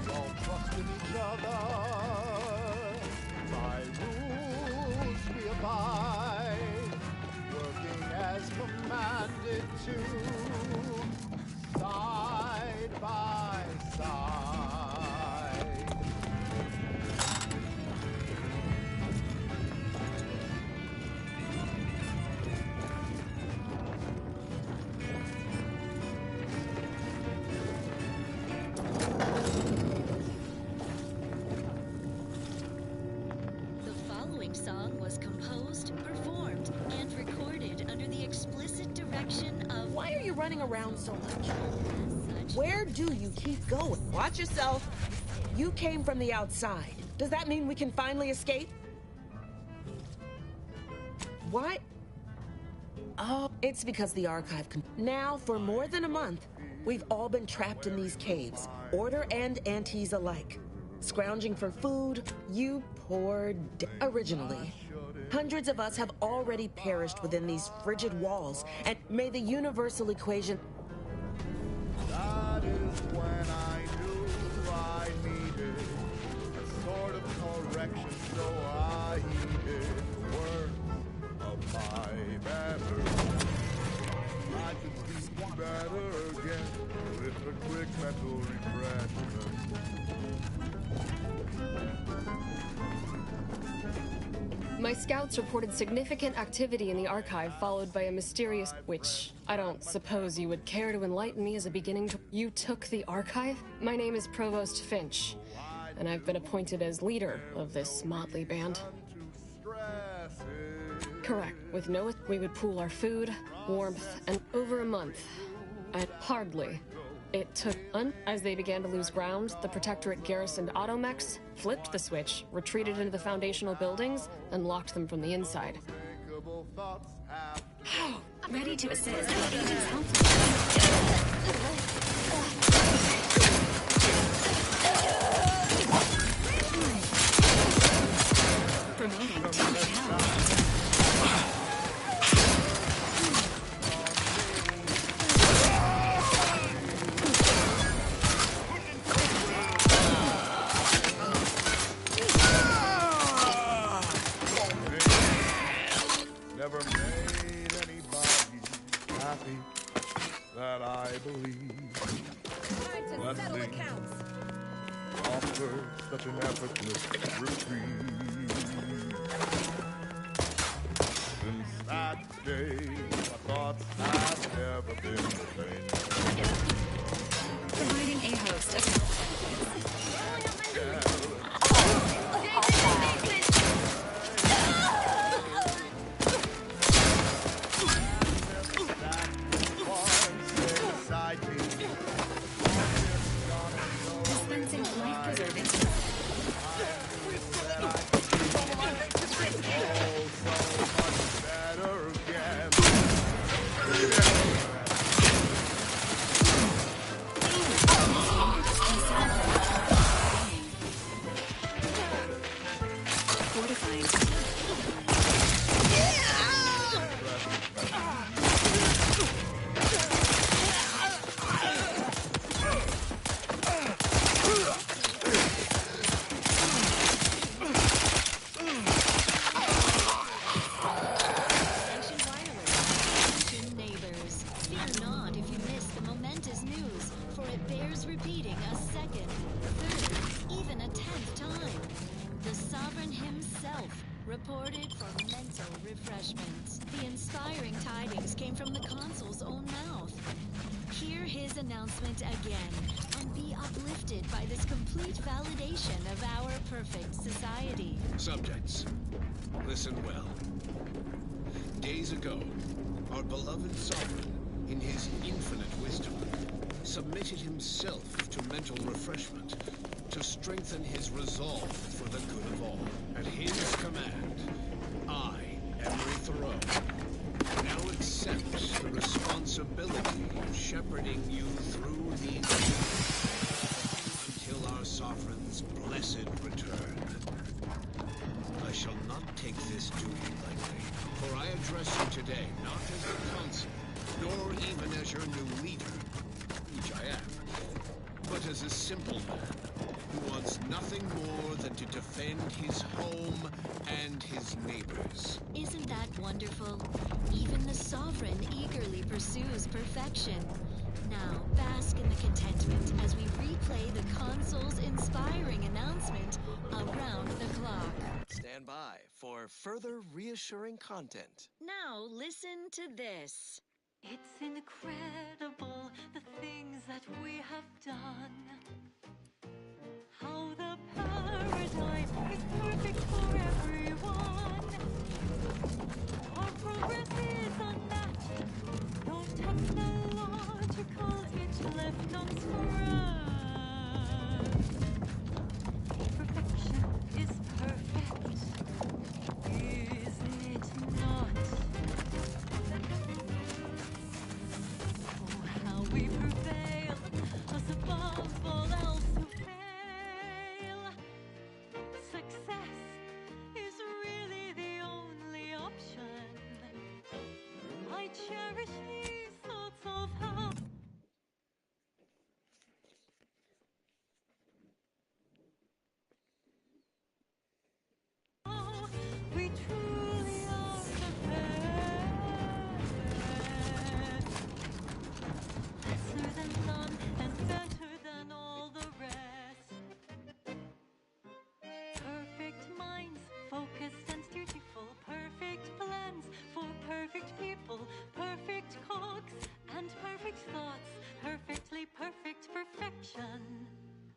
We all trust in each other. By rules we abide, working as commanded to, side by side. The following song was composed, performed, and recorded under the explicit direction of... Why are you running around so much? Where do you keep going? Watch yourself. You came from the outside. Does that mean we can finally escape? Why? Oh, it's because the archive... Now, for more than a month, we've all been trapped in these caves, Order and Antes alike. Scrounging for food, you poor originally. Hundreds of us have already perished within these frigid walls, and may the universal equation... That is when I knew I needed a sort of correction, so I heeded the words of my banner. I could speak better again with a quick mental refreshment. My scouts reported significant activity in the archive, followed by a mysterious... which I don't suppose you would care to enlighten me as a beginning to... You took the archive? My name is Provost Finch, and I've been appointed as leader of this motley band. Correct. With no... We would pool our food, warmth, and over a month. And hardly. It took... As they began to lose ground, the Protectorate garrisoned automechs, flipped the switch, retreated into the foundational buildings, and locked them from the inside. Ready to assist. Agents helpful. that I believe. Time to settle Blessing accounts. offer such an effortless reprieve. Since that day, my thoughts have never been the same. Providing a host of dispensing life-preserving Sanctioned Wireless. Attention neighbors. Fear not if you miss the momentous news, for it bears repeating a second, third, even a 10th time. The Sovereign himself reported for mental refreshment. The inspiring tidings came from the consul's own mouth. Hear his announcement again and be uplifted by this complete validation of our perfect society. Subjects, listen well. Days ago, our beloved sovereign, in his infinite wisdom, submitted himself to mental refreshment to strengthen his resolve for the good of all. At his command, I, Emery Thoreau, now accept the responsibility of shepherding you through these until our sovereign's blessed return. I shall not take this duty lightly, for I address you today not as the consul, nor even as your new leader, which I am, but as a simple man who wants nothing more than to defend his home and his neighbors. Isn't that wonderful? Even the Sovereign eagerly pursues perfection. Now, bask in the contentment as we replay the Consul's inspiring announcement around the clock. Stand by for further reassuring content. Now, listen to this. It's incredible the things that we have done. How the paradise is perfect for everyone. Our progress is unmatched. No technological itch left unscratched. Perfection is perfect, is it not? Oh, how we prevail, us above all else who fail. Success is really the only option. I cherish these thoughts of how we truly are the best. Lesser than none and better than all the rest. Perfect minds, focused and dutiful. Perfect plans for perfect people. Perfect cogs and perfect thoughts. Perfectly perfect perfection.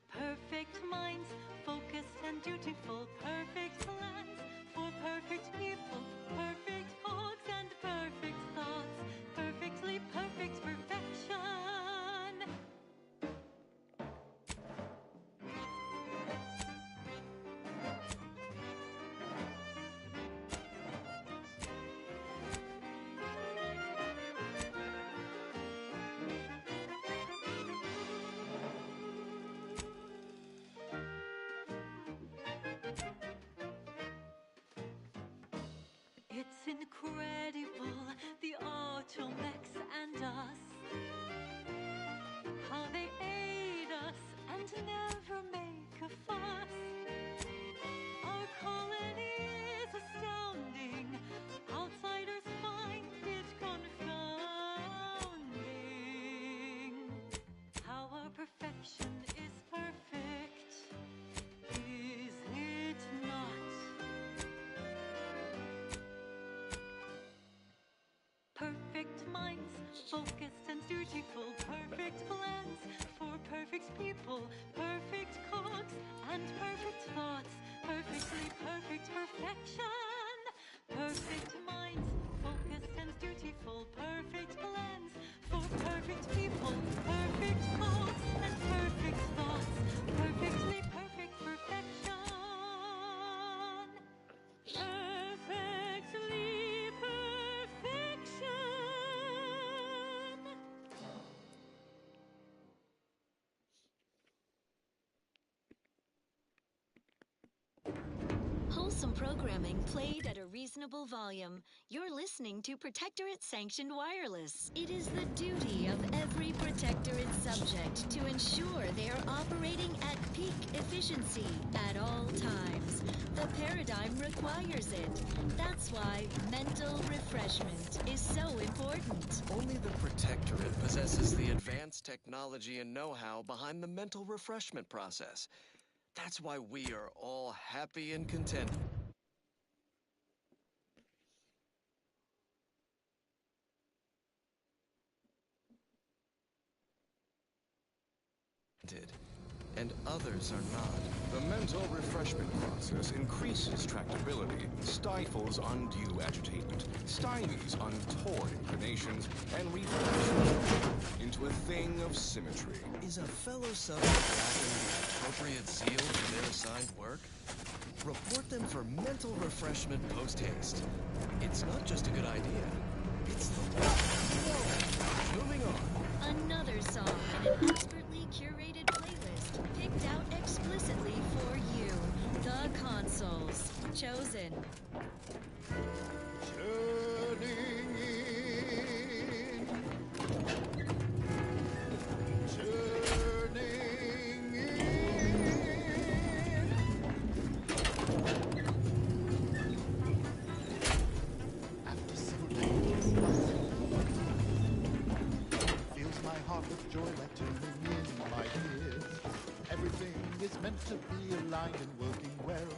Perfect minds, focused and dutiful. Perfect plans for perfect people. Perfect cogs and perfect thoughts. Perfectly perfect perfection. It's incredible, the Automechs and us. How they aid us and never make a fuss. Our colony is astounding. Outsiders find it confounding. focused and dutiful, perfect plans for perfect people, perfect cooks, and perfect thoughts, perfectly perfect perfection, perfect minds, focused and dutiful, perfect plans for perfect people, perfect cooks, and perfect thoughts, perfectly perfect perfection. Perfectly perfection. Wholesome programming played at a reasonable volume. You're listening to Protectorate Sanctioned Wireless. It is the duty of every Protectorate subject to ensure they are operating at peak efficiency at all times. The paradigm requires it. That's why mental refreshment is so important. Only the Protectorate possesses the advanced technology and know-how behind the mental refreshment process. That's why we are all happy and content. And others are not. The mental refreshment process increases tractability, stifles undue agitation, stymies untoward inclinations, and refreshes into a thing of symmetry. Is a fellow subject lacking the appropriate zeal for their assigned work? Report them for mental refreshment post-haste. It's not just a good idea, it's the way. Moving on. Another song in an expertly curated playlist picked out explicitly for you. The Consoles. Chosen. Turning in. Turning in. After several days, fills my heart with joy like turning in my ears. Everything is meant to be aligned and working well.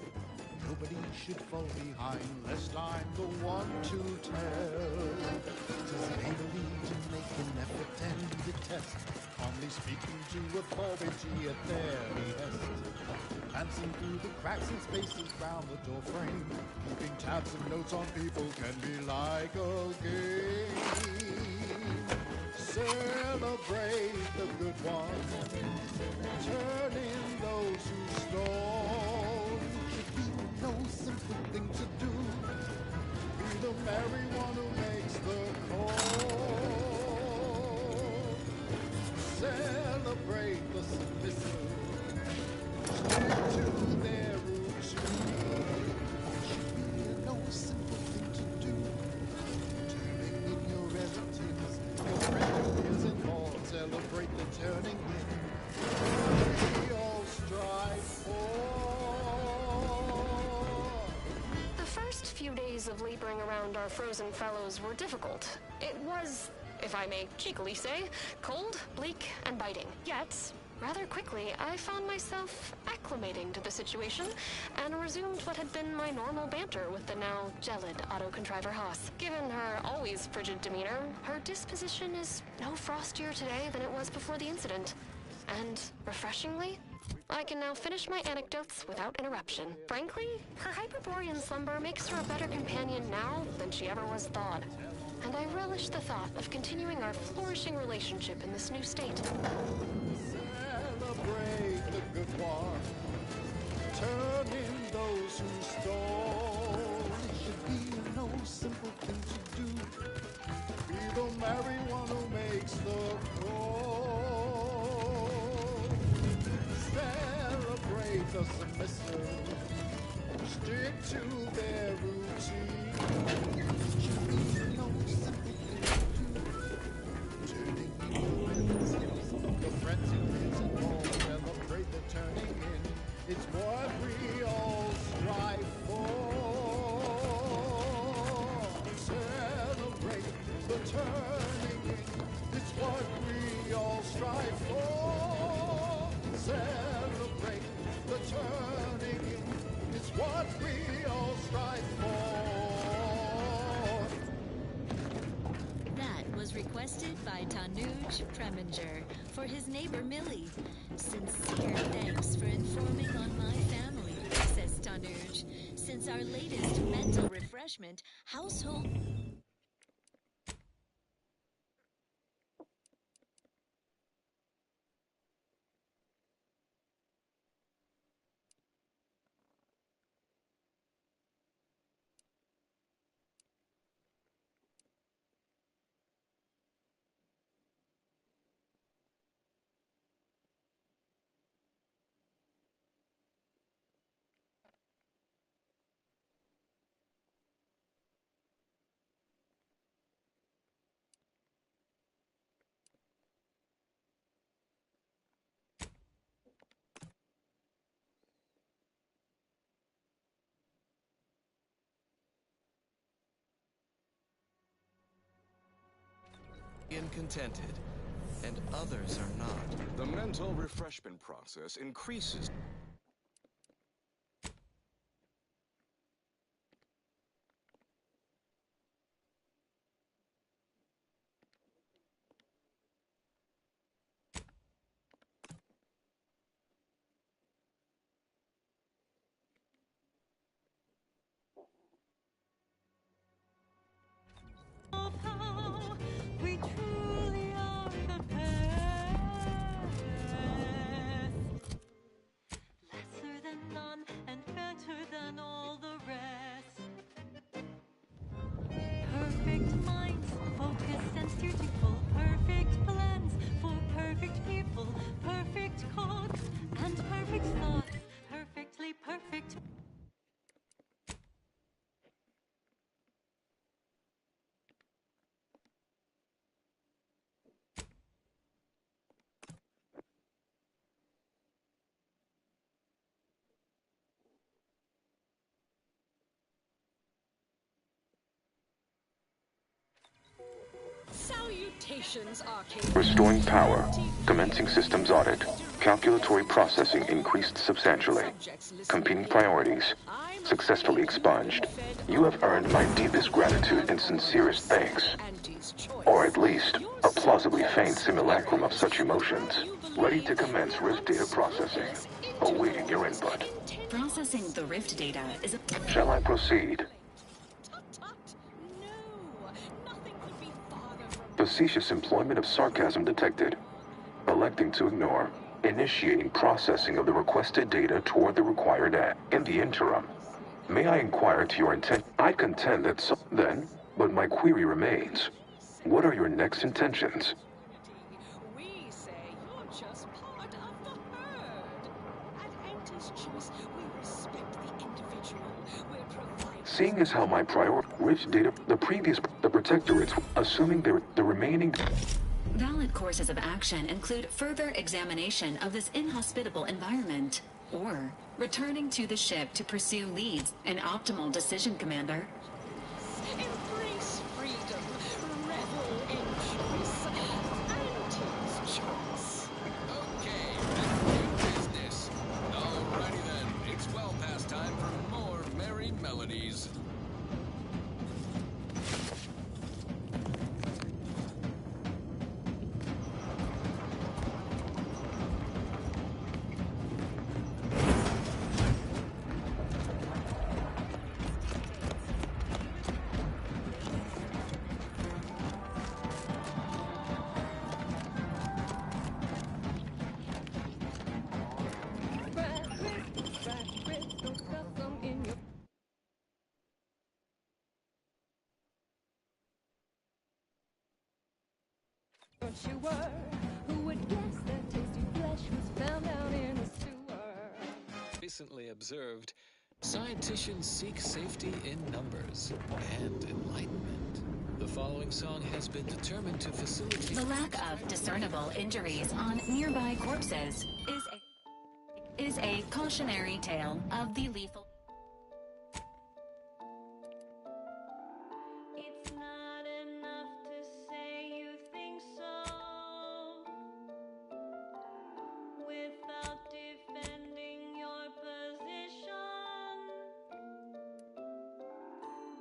Nobody should fall behind, lest I'm the one to tell. 'Tis neighborly to make an effort and detest, calmly speaking to authority at their behest. Glancing through the cracks and spaces round the door frame, keeping tabs and notes on people can be like a game. Celebrate the good ones, turn in those who stole. Should be no simple thing to do. Be the merry one who makes the call. Celebrate the submissive, stick to their routine. Should be no simple thing to do. Turning in your relatives, your friends and more. Celebrate the turning in. We all strive for. The first few days of laboring around our frozen fellows were difficult. It was, if I may cheekily say, cold, bleak, and biting. Yet, rather quickly, I found myself acclimating to the situation and resumed what had been my normal banter with the now gelid auto-contriver Haas. Given her always frigid demeanor, her disposition is no frostier today than it was before the incident. And, refreshingly, I can now finish my anecdotes without interruption. Frankly, her Hyperborean slumber makes her a better companion now than she ever was thawed. And I relish the thought of continuing our flourishing relationship in this new state. Celebrate the good one, turn in those who stole. It should be no simple thing to do. Be the merry one who makes the call. Celebrate the submissive, stick to their routine. It should be no simple thing to do. Turning in your relatives, your friends and kids and all. Celebrate the turning in. It's what we all strive for. Celebrate the turning in. It's what we all strive for. Celebrate the turning in. It's what we all strive for. That was Requested by Tanuj Preminger for his neighbor Millie. Sincere thanks for informing on my family, says Tanuj. Since our latest mental refreshment, household... Contented, and others are not. The mental refreshment process increases. Of how we truly are the best. Lesser than none and better than all the rest. Perfect minds, focused and dutiful. Perfect plans for perfect people. Perfect cogs and perfect thoughts. Perfectly perfect. Salutations, Arcade. Restoring power. Commencing systems audit. Calculatory processing increased substantially. Competing priorities. Successfully expunged. You have earned my deepest gratitude and sincerest thanks. Or at least, a plausibly feigned simulacrum of such emotions. Ready to commence Rift data processing. Awaiting your input. Processing the Rift data is a... Shall I proceed? Facetious employment of sarcasm detected. Electing to ignore. Initiating processing of the requested data toward the required app. In the interim, may I inquire to your intent? I contend that so then, but my query remains. What are your next intentions? We say you're just part of the herd. At Anti's Choice, we respect the individual. We're providing... Seeing as how my Rift data, the protectorates, assuming the remaining... Valid courses of action include further examination of this inhospitable environment, or returning to the ship to pursue leads, an optimal decision, Commander. Embrace freedom. Revel in choice. Anti's Choice. Okay, back to business. Alrighty then, it's well past time for more merry melodies. You were, who would guess that tasty flesh was found down in a sewer? Recently observed, scienticians seek safety in numbers and enlightenment. The following song has been determined to facilitate... The lack of discernible injuries on nearby corpses is a cautionary tale of the lethal... It's not enough to say you think so without defending your position.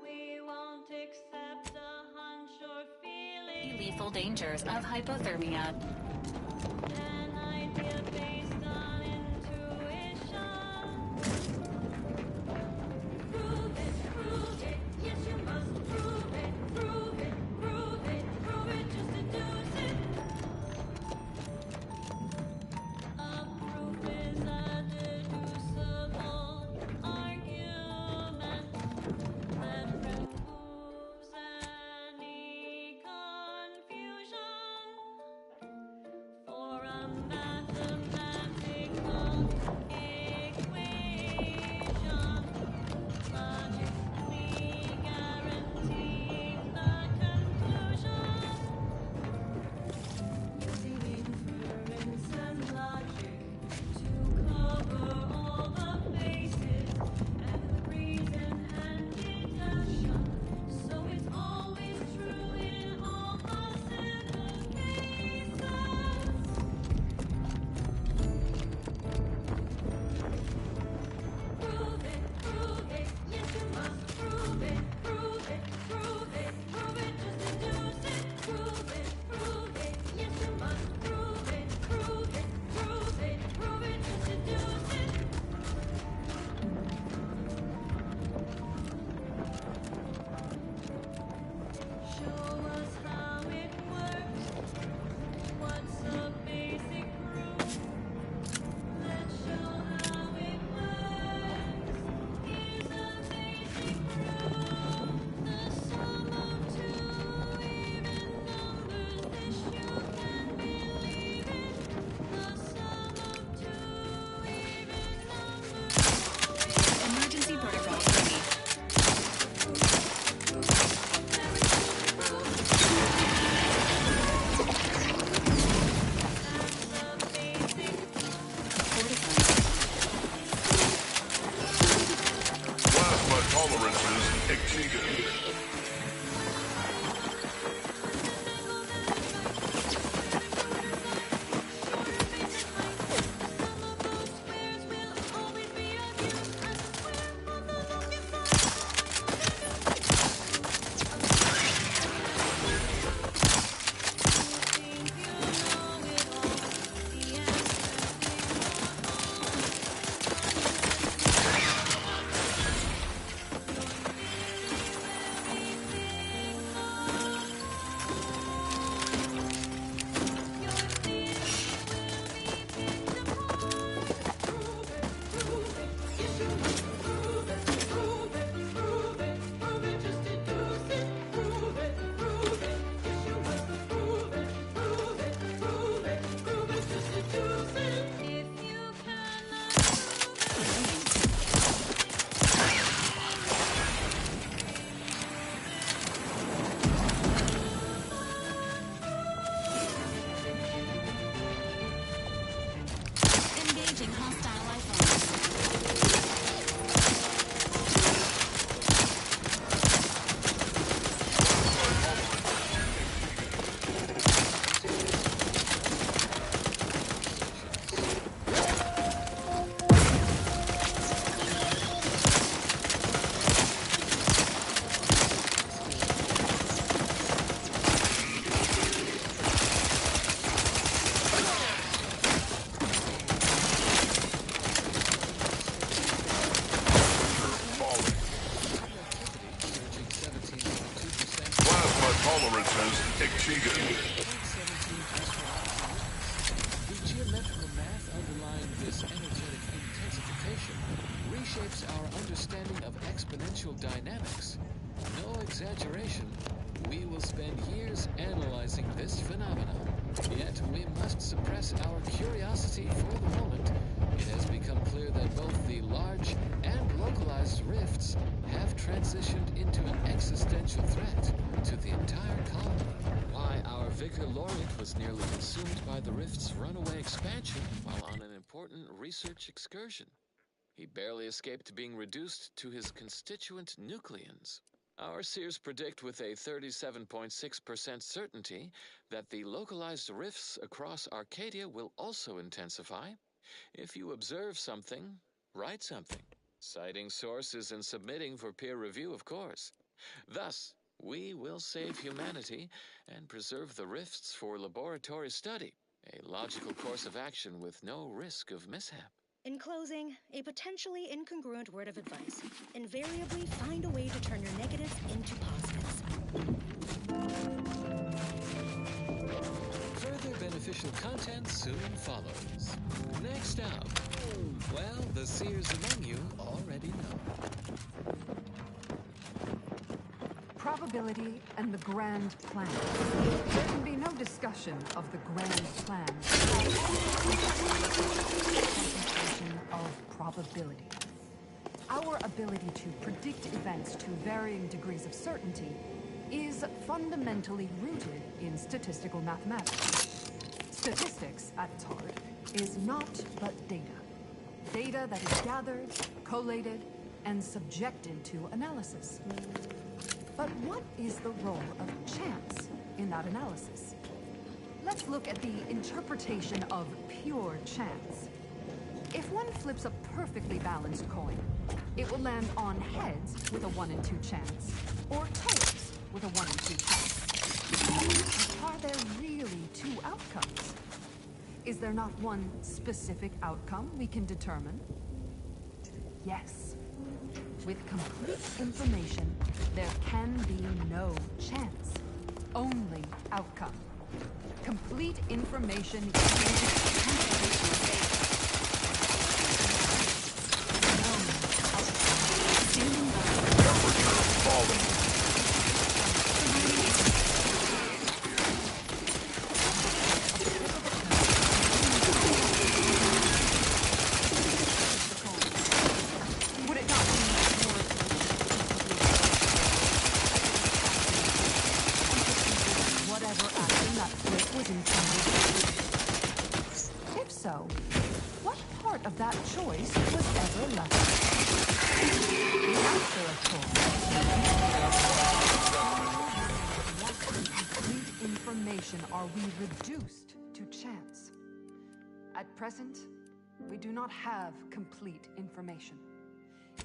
We won't accept a hunch or feeling. lethal dangers of hypothermia. An idea based on intuition. Prove it, yes you must prove it, prove it, prove it, prove it, just deduce it. A proof is a deducible argument that removes any confusion. For a mathematical equation, logically guaranteeing the conclusion. Using inference and logic to cover all the bases, and with reason and deduction, so it's always true in all possible cases. Prove it, yes you must prove it, prove it, prove it, prove it, just deduce it. Prove it, yes you must prove it, prove it, prove it, prove it, just deduce it. Show us how it works. What's a basic proof? Let's show how it works. Here's a basic proof. The sum of two even numbers. This you can believe it. The sum of two even numbers. Emergency protocol ready. Plasma tolerances exceeded. Engaging hostile life forms. Plasma tolerances exceeded. The geometrical math underlying this energetic intensification reshapes our understanding of exponential dynamics. No exaggeration, we will spend years analyzing this phenomenon. Yet we must suppress our curiosity for the moment. It has become clear that both the large and localized rifts have transitioned into an existential threat to the entire colony. Why, our Vicar Laureate was nearly consumed by the rift's runaway expansion while on an important research excursion. He barely escaped being reduced to his constituent nucleons. Our seers predict with a 37.6% certainty that the localized rifts across Arcadia will also intensify. If you observe something, write something, citing sources and submitting for peer review, of course. Thus, we will save humanity and preserve the rifts for laboratory study. A logical course of action with no risk of mishap. In closing, a potentially incongruent word of advice. Invariably find a way to turn your negatives into positives. Further beneficial content soon follows. Next up, well, the seers among you already know. Probability and the grand plan. There can be no discussion of the grand plan of probability. Our ability to predict events to varying degrees of certainty is fundamentally rooted in statistical mathematics. Statistics, at its heart, is not but data. Data that is gathered, collated, and subjected to analysis. But what is the role of chance in that analysis? Let's look at the interpretation of pure chance. If one flips a perfectly balanced coin, it will land on heads with a 1 in 2 chance, or tails with a 1 in 2 chance. Are there really 2 outcomes? Is there not one specific outcome we can determine? Yes. With complete information, there can be no chance, only outcome. Complete information are we reduced to chance? At present, we do not have complete information.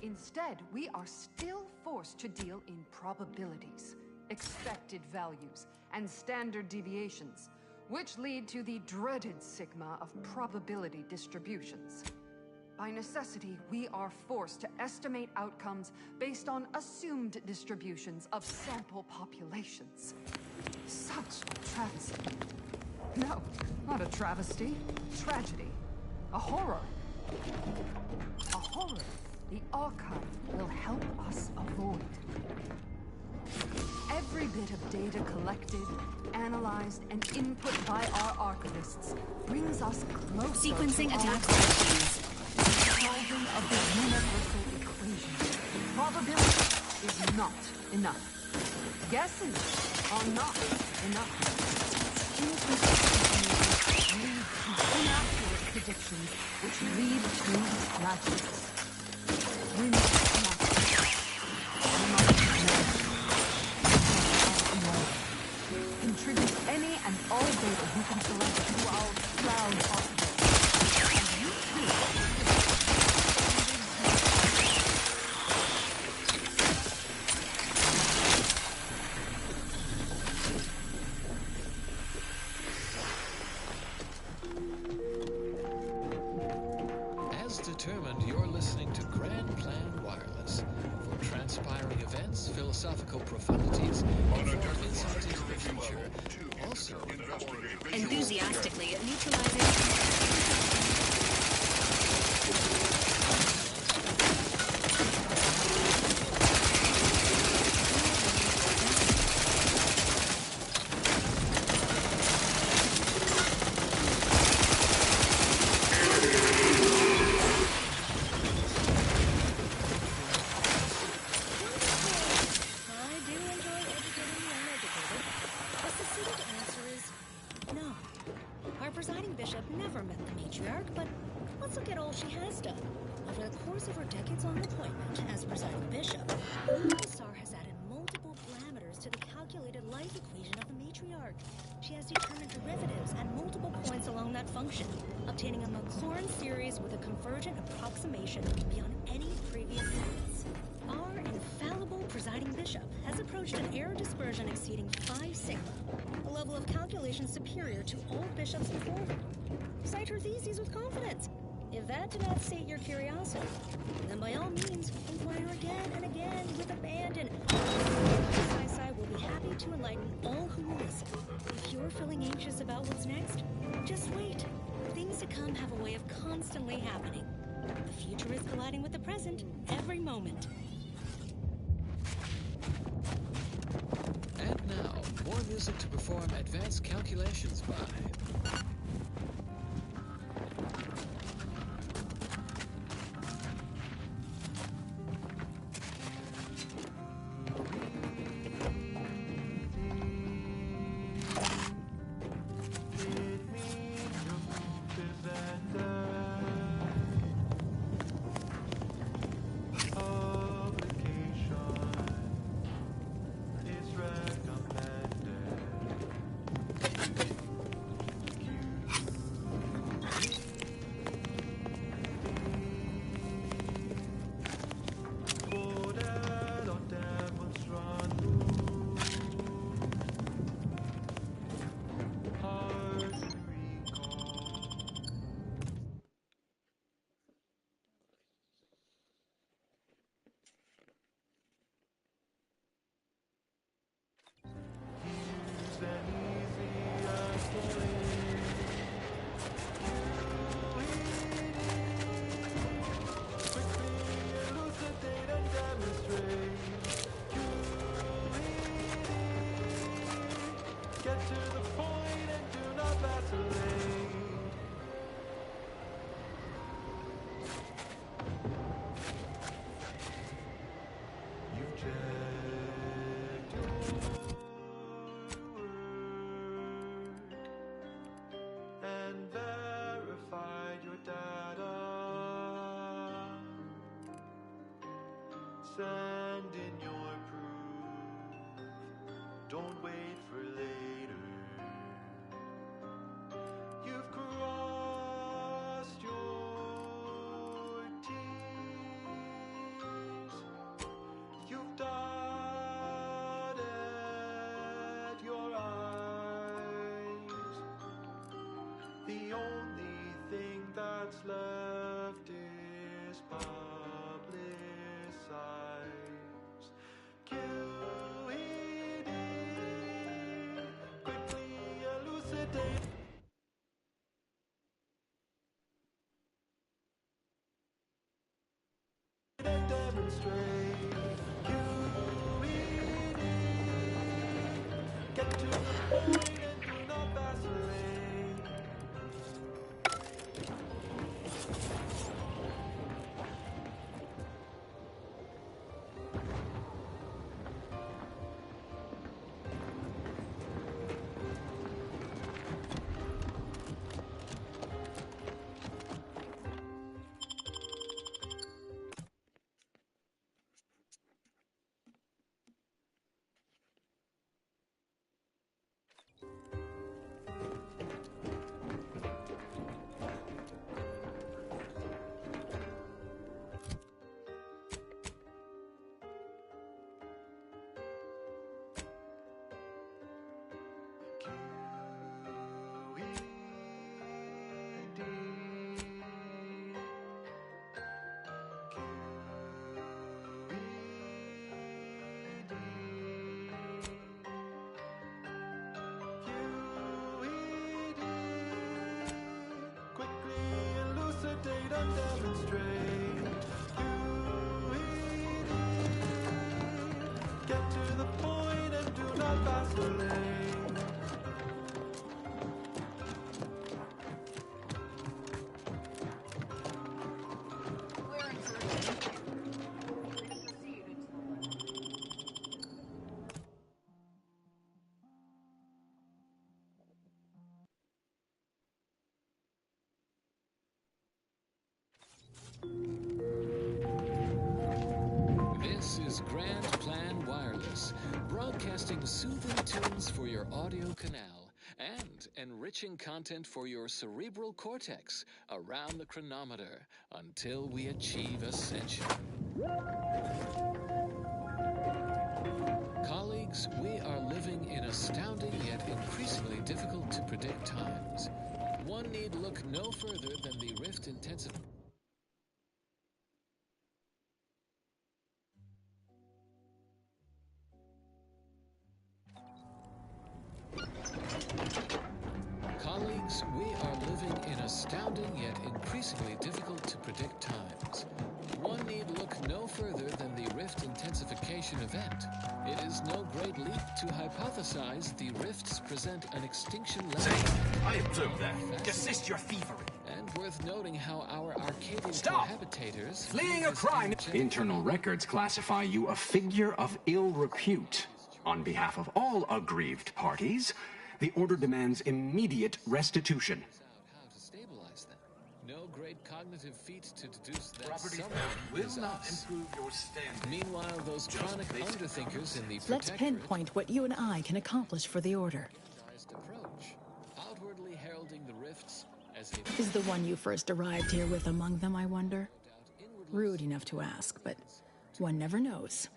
Instead, we are still forced to deal in probabilities, expected values, and standard deviations, which lead to the dreaded sigma of probability distributions. By necessity, we are forced to estimate outcomes based on assumed distributions of sample populations. Such a travesty. No, not a travesty. Tragedy. A horror. A horror the archive will help us avoid. Every bit of data collected, analyzed, and input by our archivists brings us closer Sequencing to attack our solving of the universal equation. Probability is not enough. Guesses are not enough. Inconsistent lead to inaccurate predictions, which lead to tragedies. We must not. We must know. Contribute any and all data you can select to our cloud archive. And you too. Philosophical profundities and insight into the future. Also, enthusiastically neutralizing. Obtaining a McLaurin series with a convergent approximation beyond any previous methods. Our fallible presiding bishop has approached an error dispersion exceeding 5 sigma, a level of calculation superior to all bishops before her. Cite her theses with confidence. If that did not sate your curiosity, then by all means, inquire again and again with abandon. Sai will be happy to enlighten all who will listen. If you're feeling anxious about what's next, just wait. Things to come have a way of constantly happening. The future is colliding with the present every moment. And now, more music to perform advanced calculations by. Send in your proof. Don't wait for later. You've crossed your T's. You've dotted your I's. The only thing that's left is publicize. QED, quickly elucidate. And demonstrate. QED, get to the point and do not vacillate. Elucidate and demonstrate. QED, get to the point and do not vacillate. This is Grand Plan Wireless, broadcasting soothing tunes for your audio canal and enriching content for your cerebral cortex around the chronometer until we achieve ascension. Colleagues, we are living in astounding yet increasingly difficult to predict times. One need look no further than the rift intensive. Colleagues, we are living in astounding yet increasingly difficult to predict times. One need look no further than the rift intensification event. It is no great leap to hypothesize the rifts present an extinction level. Say, I observe that. Desist your thievery. And worth noting how our Arcadian cohabitators... Fleeing a crime! Internal records classify you a figure of ill repute. On behalf of all aggrieved parties, the Order demands immediate restitution. How to stabilize them. No great cognitive feat to deduce that Property someone will is not us. improve your standing. Meanwhile, those chronic underthinkers in the Let's pinpoint what you and I can accomplish for the Order. approach, outwardly heralding the rifts as a... Is the one you first arrived here with among them, I wonder? Rude enough to ask, but one never knows.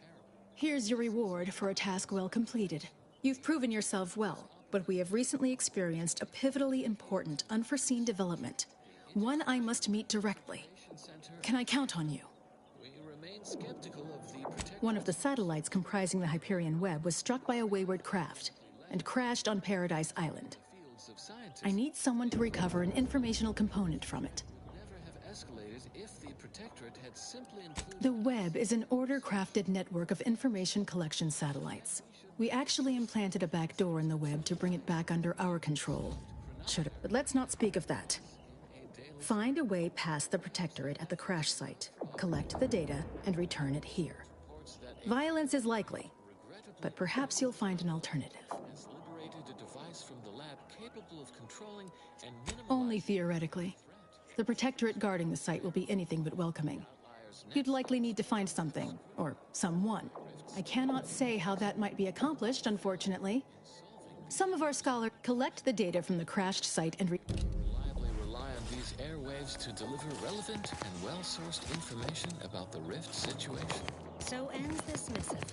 Here's your reward for a task well completed. You've proven yourself well, but we have recently experienced a pivotally important, unforeseen development. One I must meet directly. Can I count on you? We remain skeptical of the One of the satellites comprising the Hyperion web was struck by a wayward craft and crashed on Paradise Island. fields of science I need someone to recover an informational component from it. never have escalated if the Protectorate had simply included... The web is an order-crafted network of information collection satellites. We actually implanted a back door in the web to bring it back under our control. But let's not speak of that. Find a way past the Protectorate at the crash site, collect the data, and return it here. Violence is likely, but perhaps you'll find an alternative. has liberated a device from the lab capable of controlling and minimizing... Only theoretically. The Protectorate guarding the site will be anything but welcoming. You'd likely need to find something, or someone. I cannot say how that might be accomplished, unfortunately. Some of our scholars collect the data from the crashed site and reliably rely on these airwaves to deliver relevant and well-sourced information about the rift situation. So ends this missive.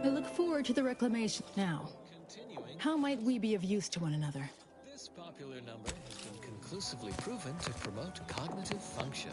I look forward to the reclamation. Now, how might we be of use to one another? This popular number has been conclusively proven to promote cognitive function.